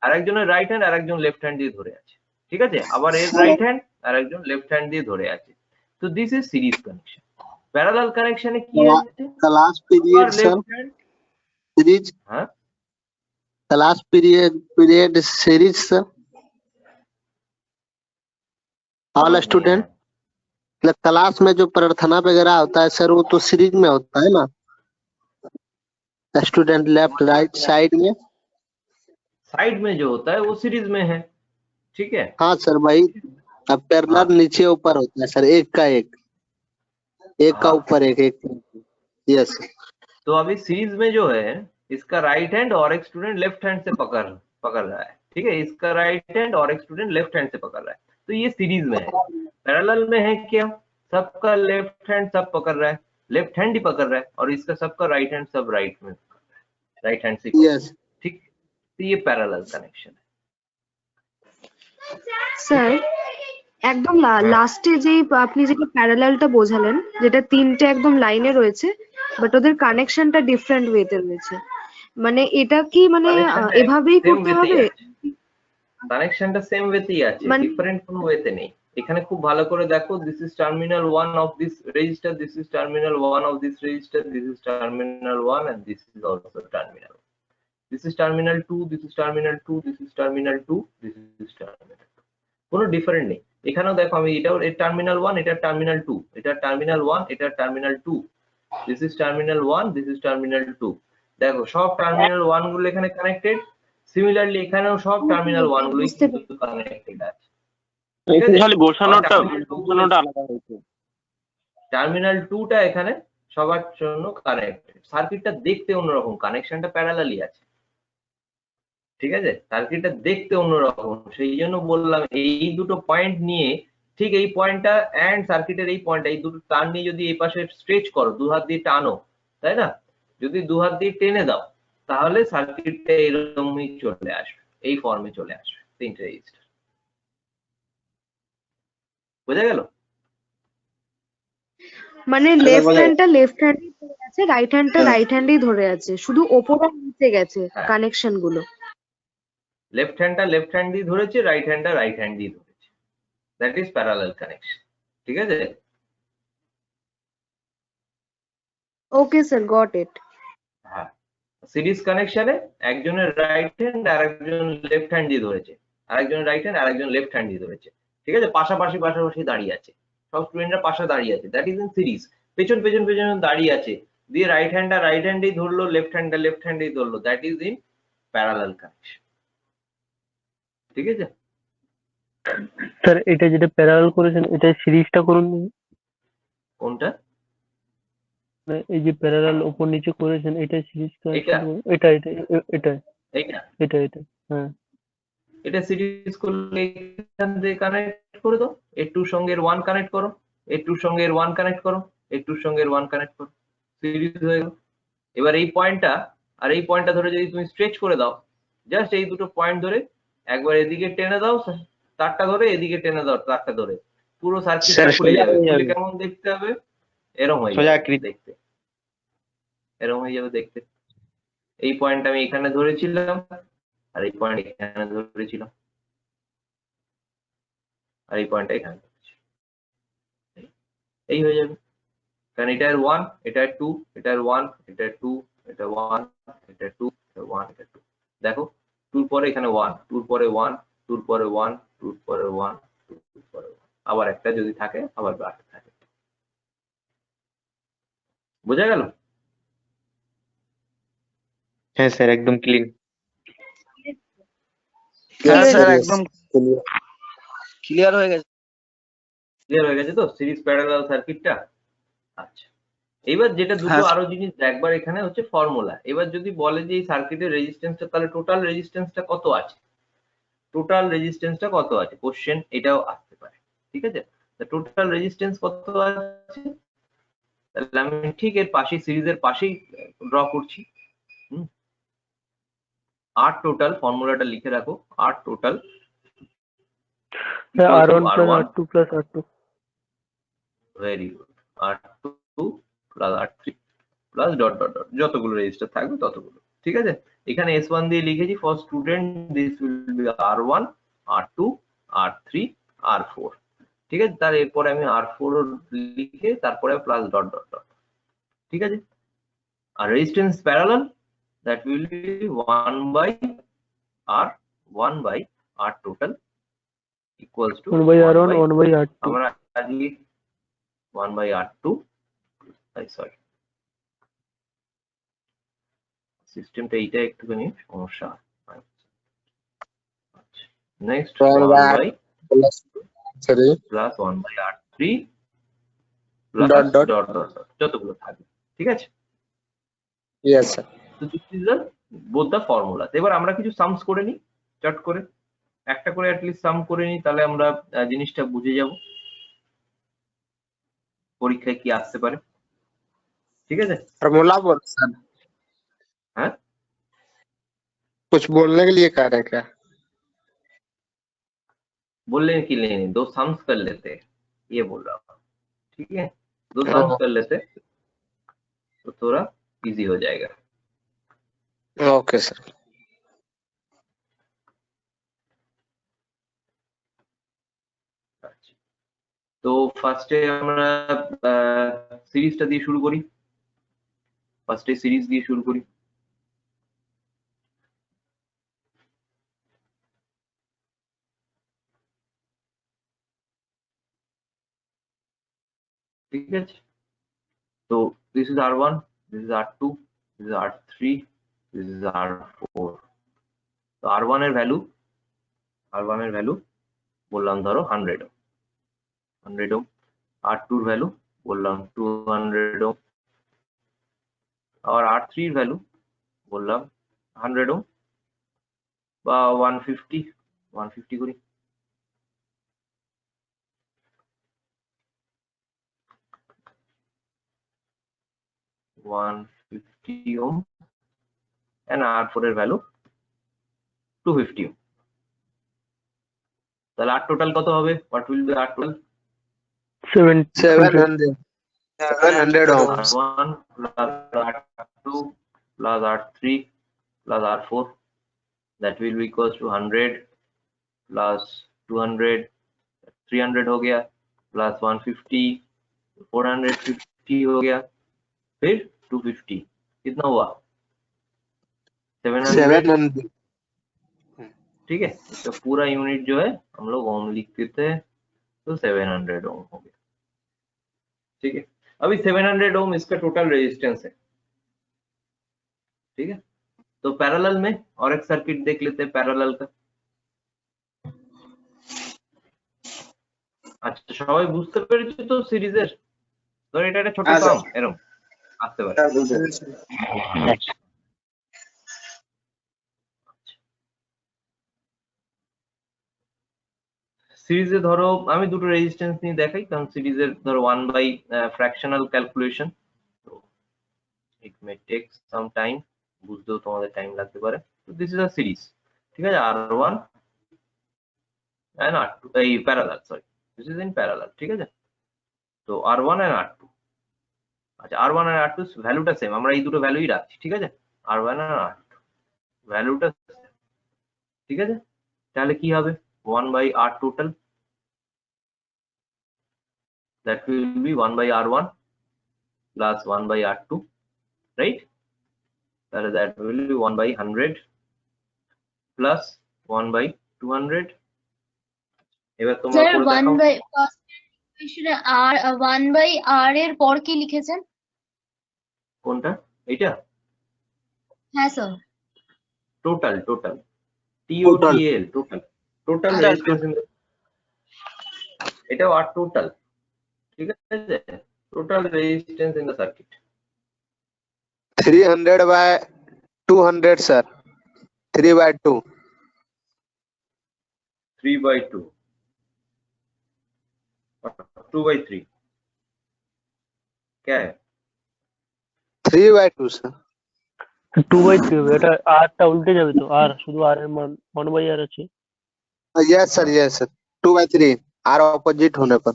আর একজনের রাইট হ্যান্ড আর একজন লেফট হ্যান্ড দিয়ে ধরে আছে, ঠিক আছে? আবার এর রাইট হ্যান্ড আর একজন লেফট হ্যান্ড দিয়ে ধরে আছে। তো this is series connection. Parallel কানেকশনে কি আছে? Class period, sir. Left hand, Series. হ্যাঁ, Class period series, sir. All student. मतलब क्लास में जो प्रार्थना वगैरह होता है सर, वो तो सीरीज में होता है ना? स्टूडेंट लेफ्ट राइट साइड में। साइड में जो होता है वो सीरीज में है, ठीक है? हाँ सर वही। अब पैरेलल नीचे ऊपर होता है सर, एक का हाँ। ऊपर एक। यस। तो अभी सीरीज में जो है, इसका राइट हैंड और एक स्टूडेंट लेफ्ट हैंड से पकड़ रहा है, ठीक है? इसका राइट हैंड और एक स्टूडेंट लेफ्ट हैंड से पकड़ रहा है, तो ये सीरीज में है। पैरेलल में है क्या? सबका लेफ्ट हैंड सब पकड़ रहा है, लेफ्ट हैंड ही पकड़ रहा है, और इसका सबका राइट हैंड सब राइट में, राइट हैंड से, यस ठीक। तो ये पैरेलल कनेक्शन है। স্যার একদম লাস্টে যে আপনি যেটা প্যারালালটা বোঝালেন, যেটা তিনটে একদম লাইনে রয়েছে বাট ওদের কানেকশনটা ডিফারেন্ট ওয়েতে রয়েছে, মানে এটা কি মানে এভাবেই করতে হবে? কানেকশনটা সেম ওয়েতেই আছে, ডিফারেন্ট কোনো ওয়েতে নেই। এখানে খুব ভালো করে দেখো, this is terminal 1 of this register, this is terminal 1 of this register, this is terminal 1 and this is also terminal 1. This is terminal 2, this is terminal 2, this is terminal 2, this is terminal 2. কোনো different নেই। এখানেও দেখো আমি এটাও terminal 1, এটা terminal 2, এটা terminal 1, এটা terminal 2, this is terminal 1, this is terminal 2। দেখো সব টার্মিনাল 1 গুলো এখানে কানেক্টেড, সিমিলারলি এখানেও সব টার্মিনাল 1 গুলোই কিন্তু কানেক্টেড আছে। খালি বসানোটা আলাদা হয়েছে। টার্মিনাল 2টা এখানে সবার জন্য কানেক্টেড, সার্কিটটা দেখতে অন্যরকম, কানেকশনটা প্যারালালি আছে, ঠিক আছে, সার্কিটটা দেখতে অন্যরকম। সেই জন্য বললাম এই দুটো পয়েন্ট নিয়ে, ঠিক এই পয়েন্টটা এন্ড সার্কিটের এই পয়েন্টটা, এই দুটো টার্ন নিয়ে যদি এই পাশে স্ট্রেচ করো, দু হাত দিয়ে টানো, তাই না, যদি দু হাত দিয়ে টেনে দাও তাহলে সার্কিটটা এরকমই চলে আসবে, এই ফর্মে চলে আসবে তিনটে রেজিস্টার। বোঝা গেল? মানে লেফট হ্যান্ডটা লেফট হ্যান্ডই ধরে আছে, রাইট হ্যান্ডটা রাইট হ্যান্ডই ধরে আছে, শুধু ওপর আর নিচে গেছে কানেকশন গুলো। লেফট হ্যান্ডটা লেফট হ্যান্ড দিয়ে ধরেছে, রাইট হ্যান্ডটা রাইট হ্যান্ড দিয়ে ধরেছে, দ্যাট ইজ প্যারালাল কানেকশন। ঠিক আছে? Okay sir, got it. হ্যাঁ, সিরিজ কানেকশনে একজনের রাইট হ্যান্ড আর একজন লেফট হ্যান্ড দিয়ে ধরেছে, আরেকজনের রাইট হ্যান্ড আর একজন লেফট হ্যান্ড দিয়ে ধরেছে, ঠিক আছে, পাশাপাশি পাশাপাশি দাঁড়িয়ে আছে, সব স্টুডেন্টরা পাশে দাঁড়িয়ে আছে, দ্যাট ইজ ইন সিরিজ। পেছন পেছন পেছন দাঁড়িয়ে আছে, দিয়ে রাইট হ্যান্ডটা রাইট হ্যান্ডেই ধরলো, লেফট হ্যান্ডটা লেফট হ্যান্ডেই ধরলো, that is in parallel connection. ঠিক আছে স্যার? এটা যেটা প্যারালাল করেছেন এটা সিরিজটা করুন। কোনটা? মানে এই যে প্যারালাল উপর নিচে করেছেন এটা সিরিজ এটা এটা এটা এটা এইটা এটা এটা হ্যাঁ, এটা সিরিজ করলে এখান থেকে কানেক্ট করে দাও, এর টুর সঙ্গে এর 1 কানেক্ট করো, এর টুর সঙ্গে এর 1 কানেক্ট করো, এর টুর সঙ্গে এর 1 কানেক্ট করো, সিরিজ হয়ে গেল। এবার এই পয়েন্টটা আর এই পয়েন্টটা ধরে যদি তুমি স্ট্রেচ করে দাও, জাস্ট এই দুটো পয়েন্ট ধরে একবার এদিকে টেনে দাও তারটা ধরে, এদিকে টেনে দাও তারটা ধরে, পুরো সার্কিটটা খুলে যাবে। খুলে কেমন দেখতে হবে? এরকম হয়ে যাবে দেখতে, এরকম হয়ে যাবে দেখতে। এই পয়েন্ট আমি এখানে ধরেছিলাম আর এই পয়েন্ট এখানে ধরেছিলাম আর এই পয়েন্টটা এখানে ধরেছিলাম, এই হয়ে যাবে। কারণ এটা এর 1, এটা এর 2, এটা এর 1, এটা এর 2, এটা 1, এটা 2, এটা 1, এটা 2। দেখো 2 পরে এখানে 1, 2 পরে 1, 2 পরে 1, 2 পরে 1, 2 পরে 1, আবার একটা যদি থাকে আবার বাকি থাকে। বোঝা গেল? হ্যাঁ স্যার, একদম ক্লিন। স্যার একদম ক্লিয়ার হয়ে গেছে। ক্লিয়ার হয়ে গেছে তো সিরিজ প্যারালাল সার্কিটটা? আচ্ছা, এবার যেটা দুটো আরো জিনিস দেখবার এখানে হচ্ছে ফর্মুলা। এবার যদি বলে যে এই সার্কিটের রেজিস্ট্যান্সটা, তাহলে টোটাল রেজিস্ট্যান্সটা কত আছে, টোটাল রেজিস্ট্যান্সটা কত আছে, কোশ্চেন এটাও আসতে পারে। ঠিক আছে, টোটাল রেজিস্ট্যান্স কত আছে, তাহলে আমি ঠিক এর পাশেই, সিরিজের পাশেই ড্র করছি। আর টোটাল ফর্মুলাটা লিখে রাখো, আর total R1 plus R2 plus R2। Very good, R2 plus R3 plus dot dot dot, যতগুলো রেজিস্টার থাকবে ততগুলো। ঠিক আছে, এখানে S1 দিয়ে লিখেছি for student, this will be R1, R2, R3, R4। ঠিক আছে, তার এরপরে আমি R4 লিখে তারপরে প্লাস ডট ডট ডট। ঠিক আছে, আর resistance parallel, that will be 1 by R total equals to 1 by R1 1 by R2। আমরা আজকে 1 by R2, সরি সিস্টেমটা এইটা একটুখানি সমস্যা। আচ্ছা, next 1 by plus 1 by R3 plus dot dot dot যতগুলো থাকবে। ঠিক আছে? Yes sir। তো this is the both the formula. এবার আমরা কিছু সামস করে নিই, চট করে একটা করে অ্যাটলিস্ট সাম করে নিই, তাহলে আমরা জিনিসটা বুঝে যাব। পরীক্ষায় কি আসতে পারে, ঠিক আছে? फॉर्मूला बोल सर, হ্যাঁ, कुछ बोलने के लिए कह रहे हैं क्या? बोलने के लिए नहीं, 2 सम्स कर लेते, ये बोल रहा हूँ, ठीक है? 2 सम्स कर लेते तो थोड़ा इजी हो जाएगा। Okay sir. আচ্ছা, তো ফার্স্টে আমরা সিরিজটা দিয়ে শুরু করি, ফার্স্টে সিরিজ দিয়ে শুরু করি। ঠিক আছে, তো this is R1, this is R2, this is R3, this is R4। তো R1 এর ভ্যালু বললাম ধরো 100 ওহম, R2 এর ভ্যালু বললাম 200 ওহম, আর R3 এর ভ্যালু বললাম 100 ওহম বা 150 করি। ওহম and R4 এর ভ্যালু 250 ওহম। তাহলে আর টোটাল কত হবে? What will be R total? 700 ohms। R1 plus R2 plus R3 plus R4, that will be equals to 100 plus 200, 300 हो गया, plus 150, 450 हो गया, फिर 250, कितना हुआ? 700। ठीक है, तो पूरा यूनिट जो है हम लोग ओम लिख देते हैं, तो 700 ओम हो गया। ठीक है, अभी 700 ओम इसका टोटल रेजिस्टेंस है। ठीक है, तो पैरेलल में और एक सर्किट देख लेते हैं पैरेलल का। আচ্ছা, সবাই বুঝতে পেরেছো তো সিরিজের? ধর এটা একটা ছোট সাম এরকম আসতে পারে। সিরিজে ধরো আমি দুটো রেজিস্ট্যান্স নিয়ে দেখাই, কারণ সিরিজের ধরো 1 বাই ফ্র্যাকশনাল ক্যালকুলেশন, তো ইট মে টেক সাম টাইম, বুঝতেও তোমাদের টাইম লাগতে পারে। তো দিস ইজ আ সিরিজ, ঠিক আছে? R1 and R2 এই parallel, sorry this is in parallel, ঠিক আছে? তো R1 and R2, আচ্ছা R1 আর R2 ভ্যালুটা সেম, আমরা এই দুটো ভ্যালুই রাখছি, ঠিক আছে? R1 আর R2 ভ্যালুটা, ঠিক আছে? তাহলে কি হবে? 1 by R total, that will be 1 by R1 plus 1 by R2, right? That will be 1 by 100 plus 1 by 200। এবার তোমরা স্যার করে 1 দেখাও বাই ফার্স্ট ইকুয়েশনে আর 1 বাই আর এর পর কি লিখেছেন? কোনটা, এইটা? হ্যাঁ sir. Total TOTAL, total resistance, এটাও আর টোটাল, ঠিক আছে? Total resistance in the circuit 300 by 200 sir, 3 by 2, 3 by 2, 2 by 3 क्या है? 3 by 2 sir। 2/3 হবে, এটা আরটা উল্টে যাবে তো, আর শুধু আর এর মান 1/r আছে। Yes sir 2 by 3, R opposite होने पर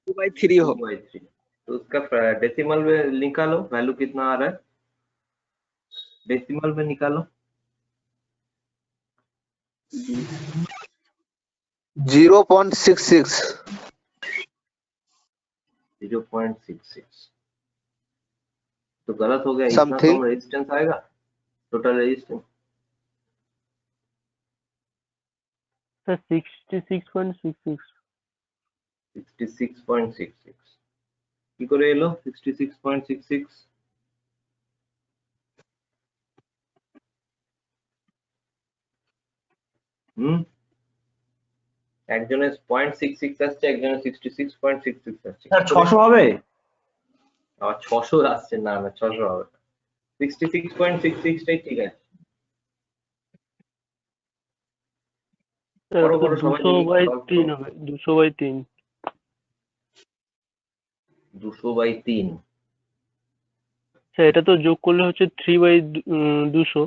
2 by 3 हो। 2 by 3, तो उसका डेसिमल में निकालो, वैल्यू कितना आ रहा है? डेसिमल में निकालो। 0.66। 0.66 तो गलत हो गया, इतना Something। कम रेजिस्टेंस आएगा टोटल रेजिस्टेंस। স্যার 66.66। 66.66 কি করে এলো 66.66? একজনের 0.66 আসছে, একজনের 66.66 আসছে। স্যার 600 হবে? আবার 600 আসছে, না 600 হবে না, 66.66 টাই ঠিক আছে। এটা তো বড় সবাই 200/3 হবে, 200/3। 200/3। স্যার এটা তো যোগ করলে হচ্ছে 3/200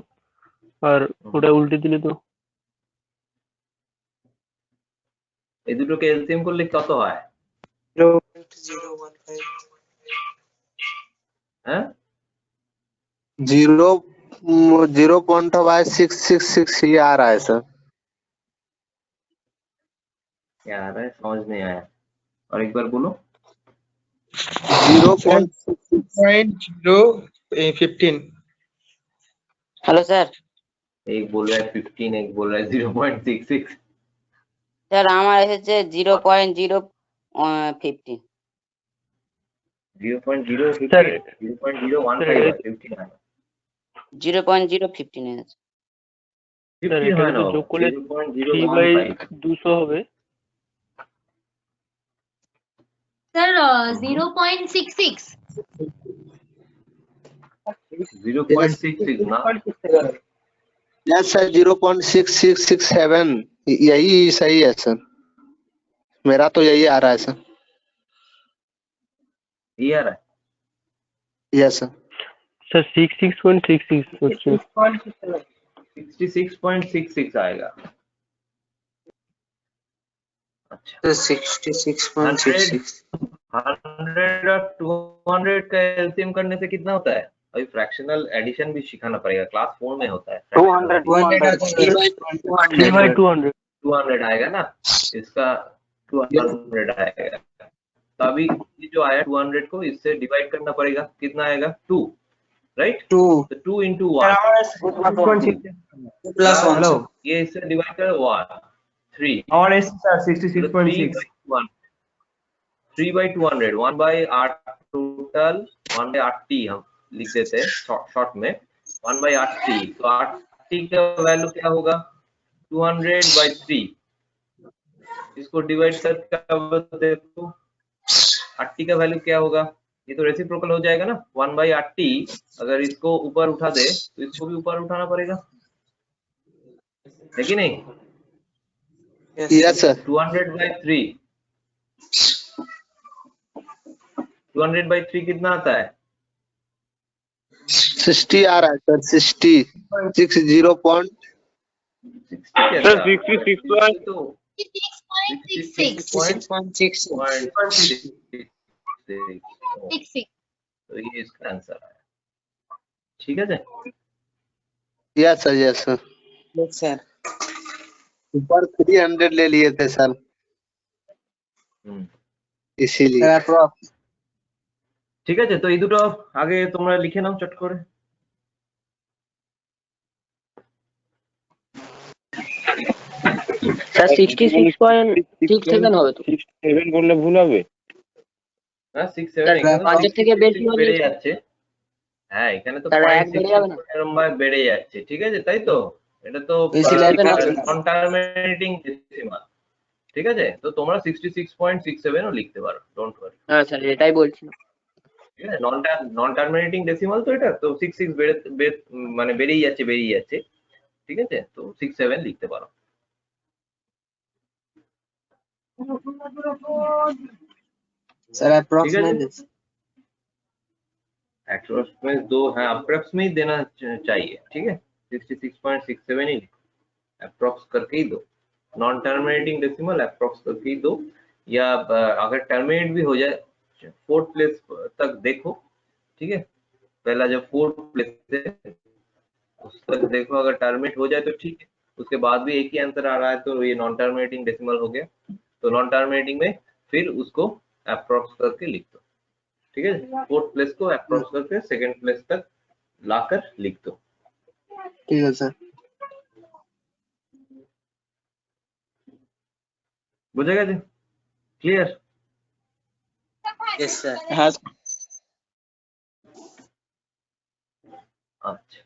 আর ওটা উল্টে দিলে তো এই দুটোকে এলসিএম করলে কত হয়? 0.015 হ্যাঁ 0.666 ये आ रहा है सर। क्या आ रहा है समझ नहीं आया, और एक बार बोलो। 0.015 हेलो सर। एक बोल रहा है 15, एक बोल रहा है 0.66। স্যার আমার এসেছে 0.015। 0.015 স্যার 0.015 হয়, 15 হয় না। 0.015 এসেছে। স্যার 15 হয় এটাকে না, তো যোগ করলে 0.015। 3/200 হবে। স্যার 0.66 0.66 না, यस सर 0.6667 यही सही है सर, मेरा तो यही आ रहा है सर। ये आ रहा है। Yes sir. স্যার 66.66 হচ্ছে। 66.66 आएगा। अच्छा 66.66 100 और 200 का एलसीएम करने से कितना होता है? अभी फ्रैक्शनल एडिशन भी सिखाना पड़ेगा, क्लास 4 में होता है। 3/200 200 आएगा ना, इसका 200 आएगा। तो अभी ये जो आया 200 को इससे डिवाइड करना पड़ेगा, कितना आएगा? 2, राइट? 2 तो 2 into 1 प्लस 1 हेलो, ये इससे डिवाइड करो 1 3 और एस सर 66.6 3/200 1/8 टोटल 1/8t हम लिख देते हैं शॉर्ट में 1/8t। तो 8t का वैल्यू क्या होगा? 200/3। इसको डिवाइड करके देखो 8t का वैल्यू क्या होगा? ये तो रेसिप्रोकल हो जाएगा ना, 1/8t। अगर इसको ऊपर उठा दे तो इसको भी ऊपर उठाना पड़ेगा, है कि नहीं? Yes sir. 200/3 200/3 कितना आता है? 60 आ रहा है सर, 60 60 point सर 66 तो 66.66 तो ये इसका आंसर है, ठीक है sir. Yes sir yes sir. Sir ऊपर 300 ले लिए थे सर इसीलिए। ঠিক আছে, তো এই দুটো আগে তোমরা লিখে নাও চট করে। স্যার 66.67 হবে তো? 7 করলে ভুল হবে? হ্যাঁ 6-7 এখানে 5 থেকে বেশি হলে বেড়ে যাচ্ছে। হ্যাঁ এখানে তো তাহলে এক বেড়ে যাবে না? 0.6 এরকম ভাবে বেড়ে যাচ্ছে, ঠিক আছে তাই তো? এটা তো বেশি লেভেল আছে। নন টার্মিনেটিং ডেসিমাল, ঠিক আছে? তো তোমরা 66.67 ও লিখতে পারো, ডোন্ট ওয়ারি। হ্যাঁ স্যার এটাই বলছি। ঠিক আছে, নন টার্মিনেটিং ডেসিমাল তো এটা, তো 66 মানে বেড়েই যাচ্ছে, ঠিক আছে? তো 67 লিখতে পারো। सर अप्रोक्सीमेट अप्रोक्सीमेट दो, हाँ अप्रोक्सीमेट देना चाहिए, ठीक है? 66.67 ही अप्रोक्स करके ही दो, नॉन टर्मिनेटिंग डेसिमल अप्रोक्स करके ही दो, या अगर टर्मिनेट भी हो जाए 4th प्लेस तक देखो, ठीक है? पहला जब 4th प्लेस है उस तक देखो, अगर टर्मिनेट हो जाए तो ठीक है, उसके बाद भी एक ही आंसर आ रहा है तो ये नॉन टर्मिनेटिंग डेसिमल हो गया। तो नॉन टर्मिनेटिंग में फिर उसको अप्रोक्स करके लिख दो, ठीक है? 4th प्लेस को अप्रोक्स करके 2nd प्लेस तक लाकर लिख दो, ठीक है सर। बुझेगा जी? क्लियर? Yes sir. हाँ আচ্ছা,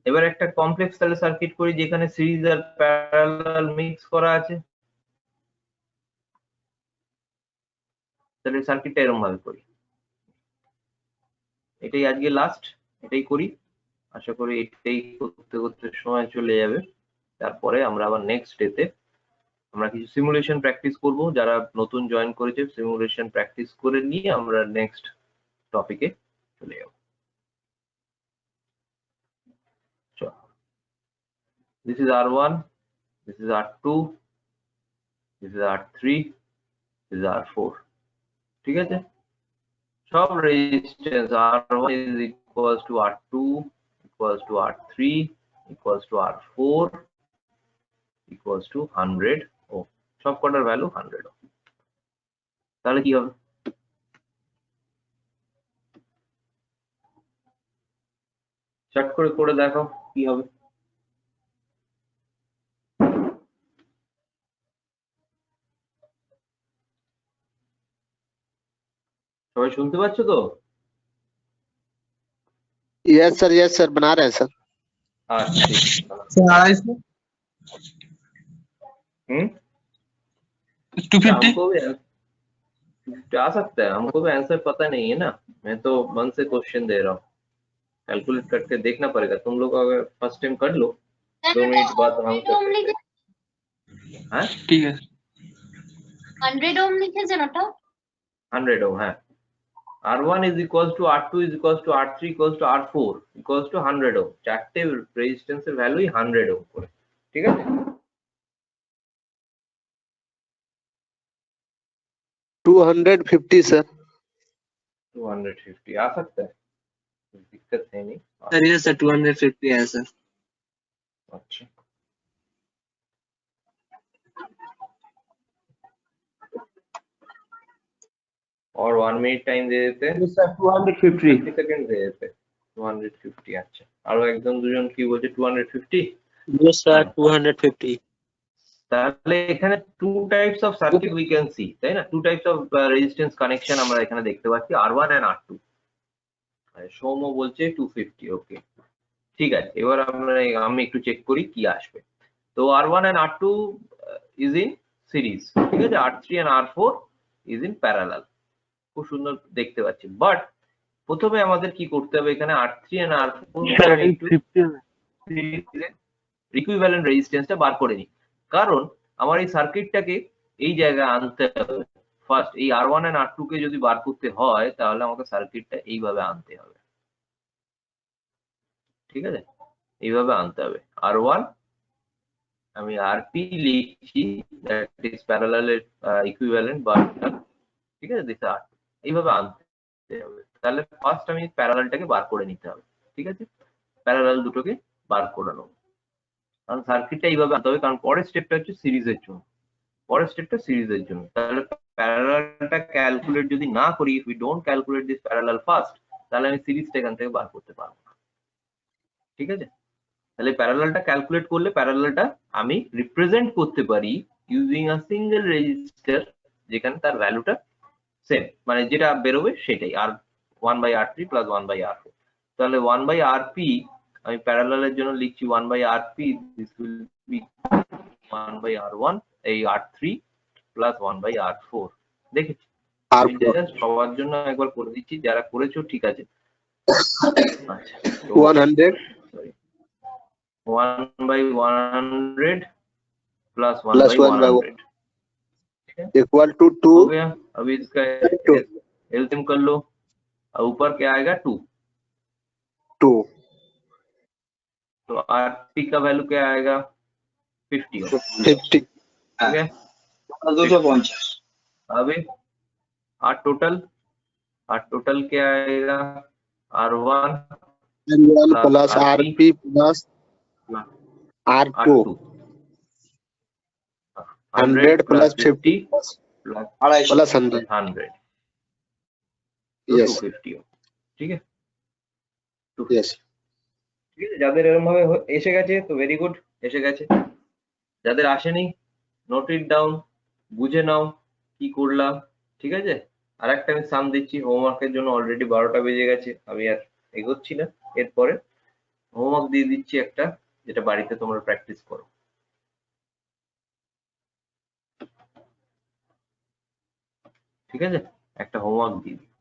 এবার একটা কমপ্লেক্স তাহলে সার্কিট করি যেখানে সিরিজ আর প্যারালাল মিক্স করা আছে। তাহলে সার্কিটটা এরকম ভাবে করি, এটাই আজকে লাস্ট, এটাই করি। আশা করি এটাই করতে করতে সময় চলে যাবে, তারপরে আমরা আবার নেক্সট ডেতে আমরা কিছু সিমুলেশন প্র্যাকটিস করব, যারা নতুন জয়েন করেছে সিমুলেশন প্র্যাকটিস করে নিয়ে আমরা নেক্সট টপিকে চলে যাব। This is R1, this is R2, this is R3, this is R4, ঠিক আছে? সব resistance R1 is equals to R2 equals to R3 equals to R4 equals to 100 ohm, সব কটার ভ্যালু 100 ohm। তাহলে কি হবে? চট করে দেখো কি হবে। সবাই শুনতে পাচ্ছ তো? यस सर बना रहे हैं सर। अच्छा सर 250 250 हमको भी आ सकता है, हमको भी आंसर पता नहीं है ना, मैं तो मन से क्वेश्चन दे रहा हूँ, कैलकुलेट करके देखना पड़ेगा। तुम लोग अगर फर्स्ट टाइम कर लो 2 मिनट बाद हम कर सकते हैं। हाँ ठीक है 100 ওহম লিখেছেন ওটা? 100 ohm, হ্যাঁ। R1 is equals to R2 is equals to R3 equals to R4 equals to 100 ohm, চারটে রেজিস্ট্যান্সের ভ্যালুই 100 ohm করে, ঠিক আছে? 250 सर। 250 आ सकता है, दिक्कत है नहीं। सर ये सर 250 है सर। अच्छा और 1 मिनट टाइम दे देते हैं। सर 250 30 सेकंड दे देते हैं। 250, আচ্ছা আরো একজন দুজন কি বলছে 250? Yes sir 250। তাহলে এখানে two types of circuit we can see, তাই না? Two types of resistance connection আমরা এখানে দেখতে পাচ্ছি, R1 এন্ড R2। সৌম্য বলছে 250, ওকে ঠিক আছে। এবার আমি একটু চেক করি কি আসবে। তো R1 and R2 is in series, ঠিক আছে? R3 and R4 is in parallel, খুব সুন্দর দেখতে পাচ্ছি। বাট প্রথমে আমাদের কি করতে হবে, এখানে R3 এন্ড R4 ইকুইভ্যালেন্ট রেজিস্ট্যান্সটা বার করে নিই, কারণ আমার এই সার্কিটটাকে এই জায়গায় আনতে হবে। ফার্স্ট এই R1 এন্ড R2 কে যদি বার করতে হয় তাহলে আমাকে সার্কিটটা এইভাবে আনতে হবে, ঠিক আছে? এইভাবে আনতে হবে। R1 আমি RP লিখছি, দ্যাট ইজ প্যারালালের ইকুইভ্যালেন্ট বা ঠিক আছে, দিস R এইভাবে আনতে হবে। তাহলে ফার্স্ট আমি প্যারালালটাকে বার করে নিতে হবে, ঠিক আছে? প্যারালাল দুটোকে বার করে নেব, কারণ সার্কিটটা এইভাবে আনতে হবে, কারণ পরের স্টেপটা হচ্ছে সিরিজের জন্য। পরের স্টেপটা সিরিজের জন্য, তাহলে প্যারালালটা ক্যালকুলেট যদি না করি, if we don't calculate this parallel first, তাহলে আমি সিরিজটা এখান থেকে বার করতে পারবো না, ঠিক আছে? তাহলে প্যারালালটা ক্যালকুলেট করলে প্যারালালটা আমি রিপ্রেজেন্ট করতে পারি ইউজিং আ সিঙ্গেল রেজিস্টার, যেখানে তার ভ্যালুটা সেম, মানে যেটা বেরোবে সেটাই, আর 1/R3 প্লাস 1/R4। তাহলে 1/RP আমি প্যারালালের জন্য লিখছি 1/RP, this will B 1/R1 এই R3 প্লাস 1/R4। দেখেছি? আমি জাস্ট সবার জন্য একবার করে দিচ্ছি, যারা করেছো ঠিক আছে। আচ্ছা 100 সরি 1/100 प्लस 1/100 इक्वल टू 2 हो गया। अभी इसका एलसीएम कर लो, और ऊपर क्या आएगा 2। तो आरपी का वैल्यू क्या आएगा 50। ठीक है 250। अभी आर टोटल क्या आएगा R1 plus RP plus R2 100 plus 50 plus 100 yes 250। ঠিক আছে यस ঠিক আছে, যাদের এরকম ভাবে এসে গেছে তো ভেরি গুড, এসে গেছে। যাদের আসেনি নোট ইট ডাউন, বুঝে নাও কি করলাম, ঠিক আছে? আর একটা আমি সাম দিচ্ছি, হোমওয়ার্কের জন্য অলরেডি 12টা বেজে গেছে, আমি আর এগোচ্ছি না। এরপরে হোমওয়ার্ক দিয়ে দিচ্ছি একটা, যেটা বাড়িতে তোমরা প্র্যাকটিস করো। ঠিক আছে, একটা হোমওয়ার্ক দিয়ে দিই।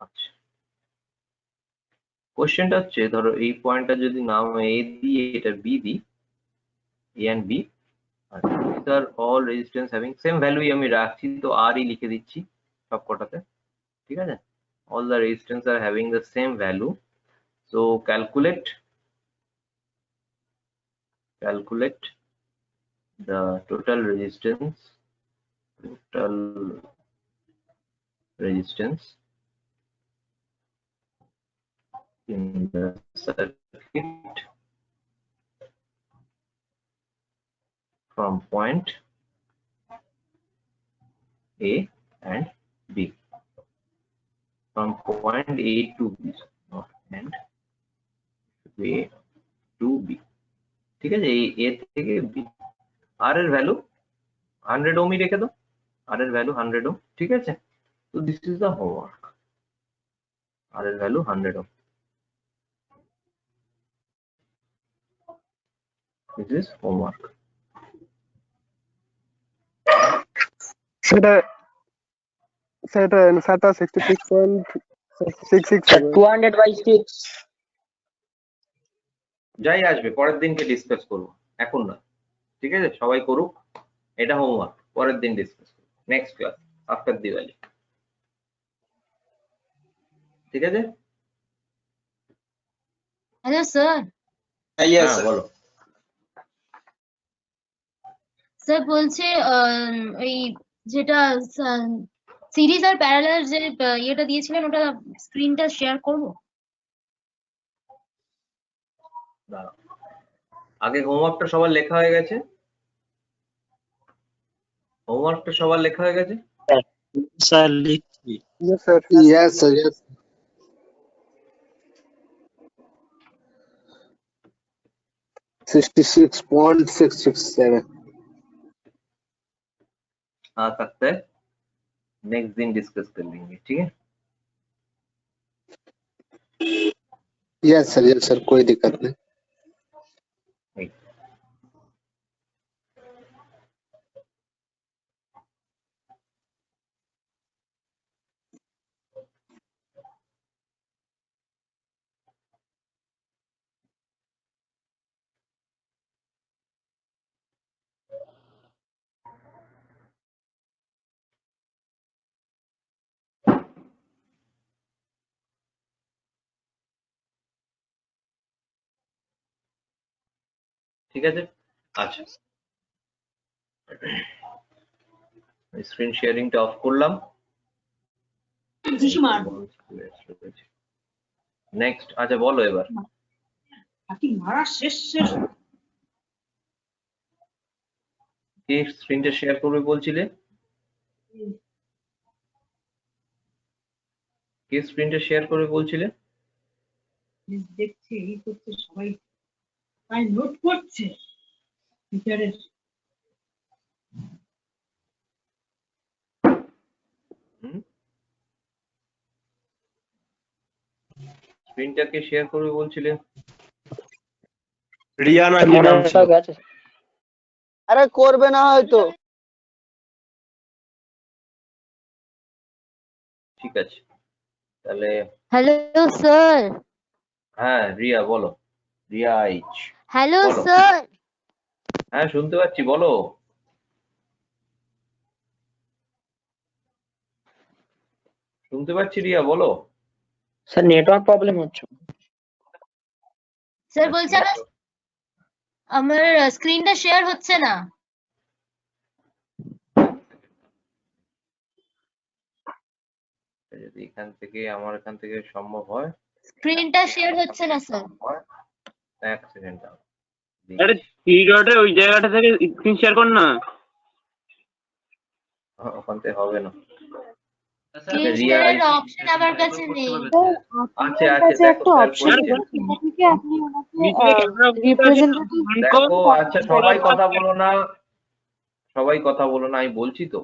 আচ্ছা, কোশ্চেনটা হচ্ছে ধরো এই পয়েন্টটা যদি নাম এ দিয়ে এটা বি দিই, এ এন্ড বি, আচ্ছা these are all resistance having same value আমি রাখছি, তো আর ই লিখে দিচ্ছি সবকটাতে, ঠিক আছে? all the resistance are having the same value, so calculate the total resistance in the circuit from point A and B, from point A to B, not and A to B, ঠিক আছে? এই A থেকে B, আর এর value 100 ওহমই রেখে দাও, আর এর value 100 ohm, ঠিক আছে? তো দিস ইজ দ্য হোমওয়ার্ক, আর এর value 100 ohm, this is homework. সেটা সেটা অ্যান্সারটা 66.667। 200/6 যাই আসবে পরের দিনকে ডিসকাস করবো, এখন না, ঠিক আছে? সবাই করুক, এটা হোমওয়ার্ক, পরের দিন ডিসকাস করবো, নেক্সট ক্লাস আফটার দিওয়ালি, ঠিক আছে? Hello sir. Yes, হ্যাঁ sir. বলো। স্যার বলছে এই যেটা সিরিজ আর প্যারালাল যে ইয়েটা দিয়েছিলেন ওটা স্ক্রিনটা শেয়ার করব? দাঁড়াও, আগে হোমওয়ার্কটা সবার লেখা হয়ে গেছে? হোমওয়ার্কটা সবার লেখা হয়ে গেছে? স্যার লিখছি। Yes, sir. Yes, sir. Yes. 66.667। हाँ सकता है, नेक्स्ट दिन डिस्कस कर लेंगे, ठीक है? यस सर, कोई दिक्कत नहीं। ठीक। ঠিক আছে, আচ্ছা স্ক্রিন শেয়ারিংটা অফ করলাম। নেক্সট, আচ্ছা বলো এবার। কে স্ক্রিনটা শেয়ার করবে বলছিলে? কে স্ক্রিনটা শেয়ার করবে বলছিলে? দেখছি এই করতে সবাই তাই নোট করছে টিচারের। স্ক্রিনটাকে শেয়ার করবে বলছিলে? রিয়া না কি নাম ছিল? আরে করবে না হয়তো। ঠিক আছে তাহলে। Hello sir. হ্যাঁ রিয়া বলো। রিয়া আইচ। Hello sir. হ্যাঁ শুনতে পাচ্ছি, বলো। শুনতে পাচ্ছি রিয়া, বলো। স্যার নেটওয়ার্ক প্রবলেম হচ্ছে। স্যার বলছি আমার স্ক্রিনটা শেয়ার হচ্ছে না। যদি এখান থেকে আমার এখান থেকে সম্ভব হয়। স্ক্রিনটা শেয়ার হচ্ছে না স্যার। এক সেকেন্ড দাও। আরে থ্রি ডটে ওই জায়গাটা থেকে স্ক্রিন শেয়ার কর না। ওখান থেকে হবে না। স্ক্রিন শেয়ারের অপশন আমার কাছে নেই। আছে আছে, দেখো স্যার বলছেন। দেখো আচ্ছা সবাই কথা বলো না, সবাই কথা বলো না, আমি বলছি তো,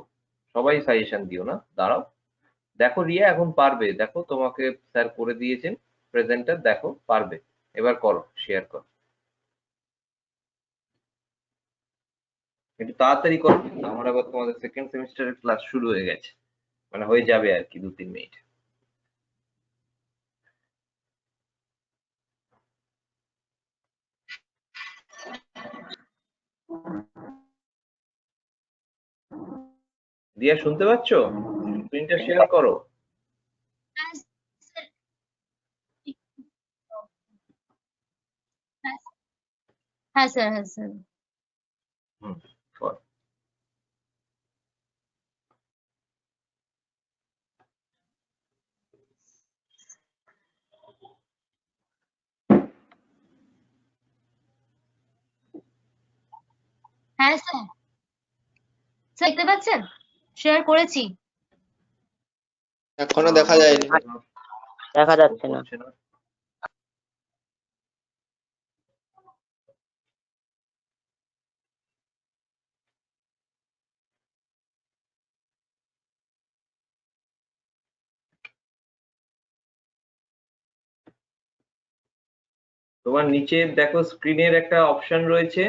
সবাই সাজেশন দিও না, দাঁড়াও। দেখো রিয়া এখন পারবে, দেখো তোমাকে স্যার করে দিয়েছেন প্রেজেন্টার, দেখো পারবে, এবার করো, শেয়ার করো, একটু তাড়াতাড়ি করো, আমার আবার তোমাদের সেকেন্ড সেমিস্টারের ক্লাস শুরু হয়ে গেছে, মানে হয়ে যাবে আর কি 2-3 মিনিট। দিয়া শুনতে পাচ্ছ? স্ক্রিনটা শেয়ার করো। হ্যাঁ স্যার, হ্যাঁ স্যার। হুম, কর। হ্যাঁ স্যার। স্যার দেখতে পাচ্ছেন? শেয়ার করেছি। এখনো দেখা যায়নি। দেখা যাচ্ছে না। হচ্ছে না। তোমার নিচে দেখো স্ক্রিনের একটা অপশন রয়েছে,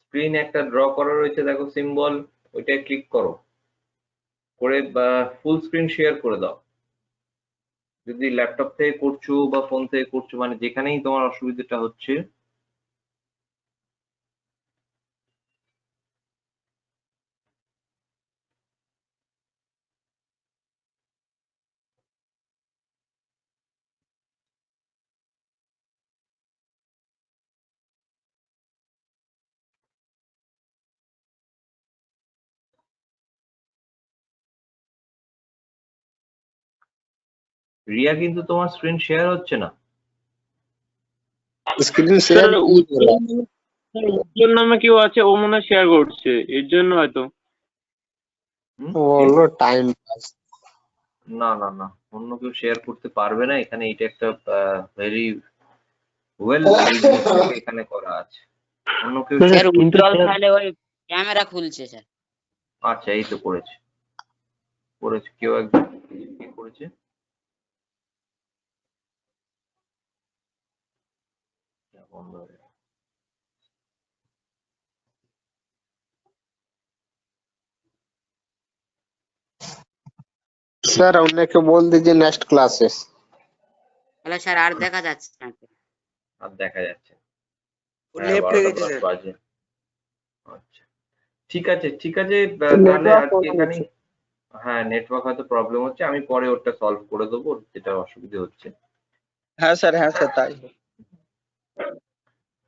স্ক্রিন একটা ড্র করা রয়েছে, দেখো সিম্বল, ওইটায় ক্লিক করো, করে ফুল স্ক্রিন শেয়ার করে দাও। যদি ল্যাপটপ থেকে করছো বা ফোন থেকে করছো, মানে যেখানেই তোমার অসুবিধাটা হচ্ছে। রিয়া কিন্তু তোমার স্ক্রিন শেয়ার হচ্ছে না। স্ক্রিন শেয়ার উজ্জ্বল নামে কেউ আছে, ও মনে হয় শেয়ার করছে, এর জন্য হয়তো। বললো টাইম পাস। না না না, অন্য কেউ শেয়ার করতে পারবে না, এখানে এটা একটা ভেরি ওয়েল এখানে করা আছে। অন্য কেউ স্যার উজ্জ্বল তাহলে ওই ক্যামেরা খুলছে স্যার। আচ্ছা, এই তো করেছে, করেছে কেউ একজন কি করেছে। বন্ধ হয়ে গেল। सर उन्हें को बोल दीजिए नेक्स्ट क्लासेस। তাহলে স্যার আর দেখা যাচ্ছে না। আর দেখা যাচ্ছে না। লেফট হয়ে গেছে স্যার। বাজে। আচ্ছা, ঠিক আছে ঠিক আছে, তাহলে আজকে এখানে, হ্যাঁ নেটওয়ার্ক হয়তো প্রবলেম হচ্ছে, আমি পরে ওটা সলভ করে দেবো, যেটা অসুবিধা হচ্ছে। হ্যাঁ স্যার তাই।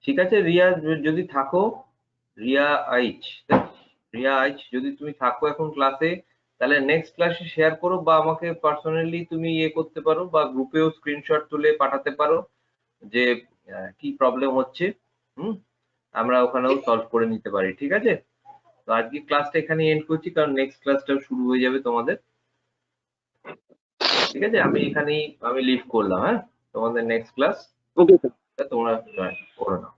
ঠিক আছে রিয়া, যদি থাকো, রিয়া আইচ যদি তুমি থাকো এখন ক্লাসে, তাহলে নেক্সট ক্লাসে শেয়ার করো, বা আমাকে পার্সোনালি তুমি ইয়ে করতে পারো, বা গ্রুপেও স্ক্রিনশট তুলে পাঠাতে পারো যে কি প্রবলেম হচ্ছে। আমরা ওখানেও সলভ করে নিতে পারি, ঠিক আছে? তো আজকে ক্লাসটা এখানে এন্ড করছি, কারণ নেক্সট ক্লাসটাও শুরু হয়ে যাবে তোমাদের। ঠিক আছে, আমি লিভ করলাম। হ্যাঁ, তোমাদের নেক্সট ক্লাস ওকে তোমরা জয়েন করে নাও।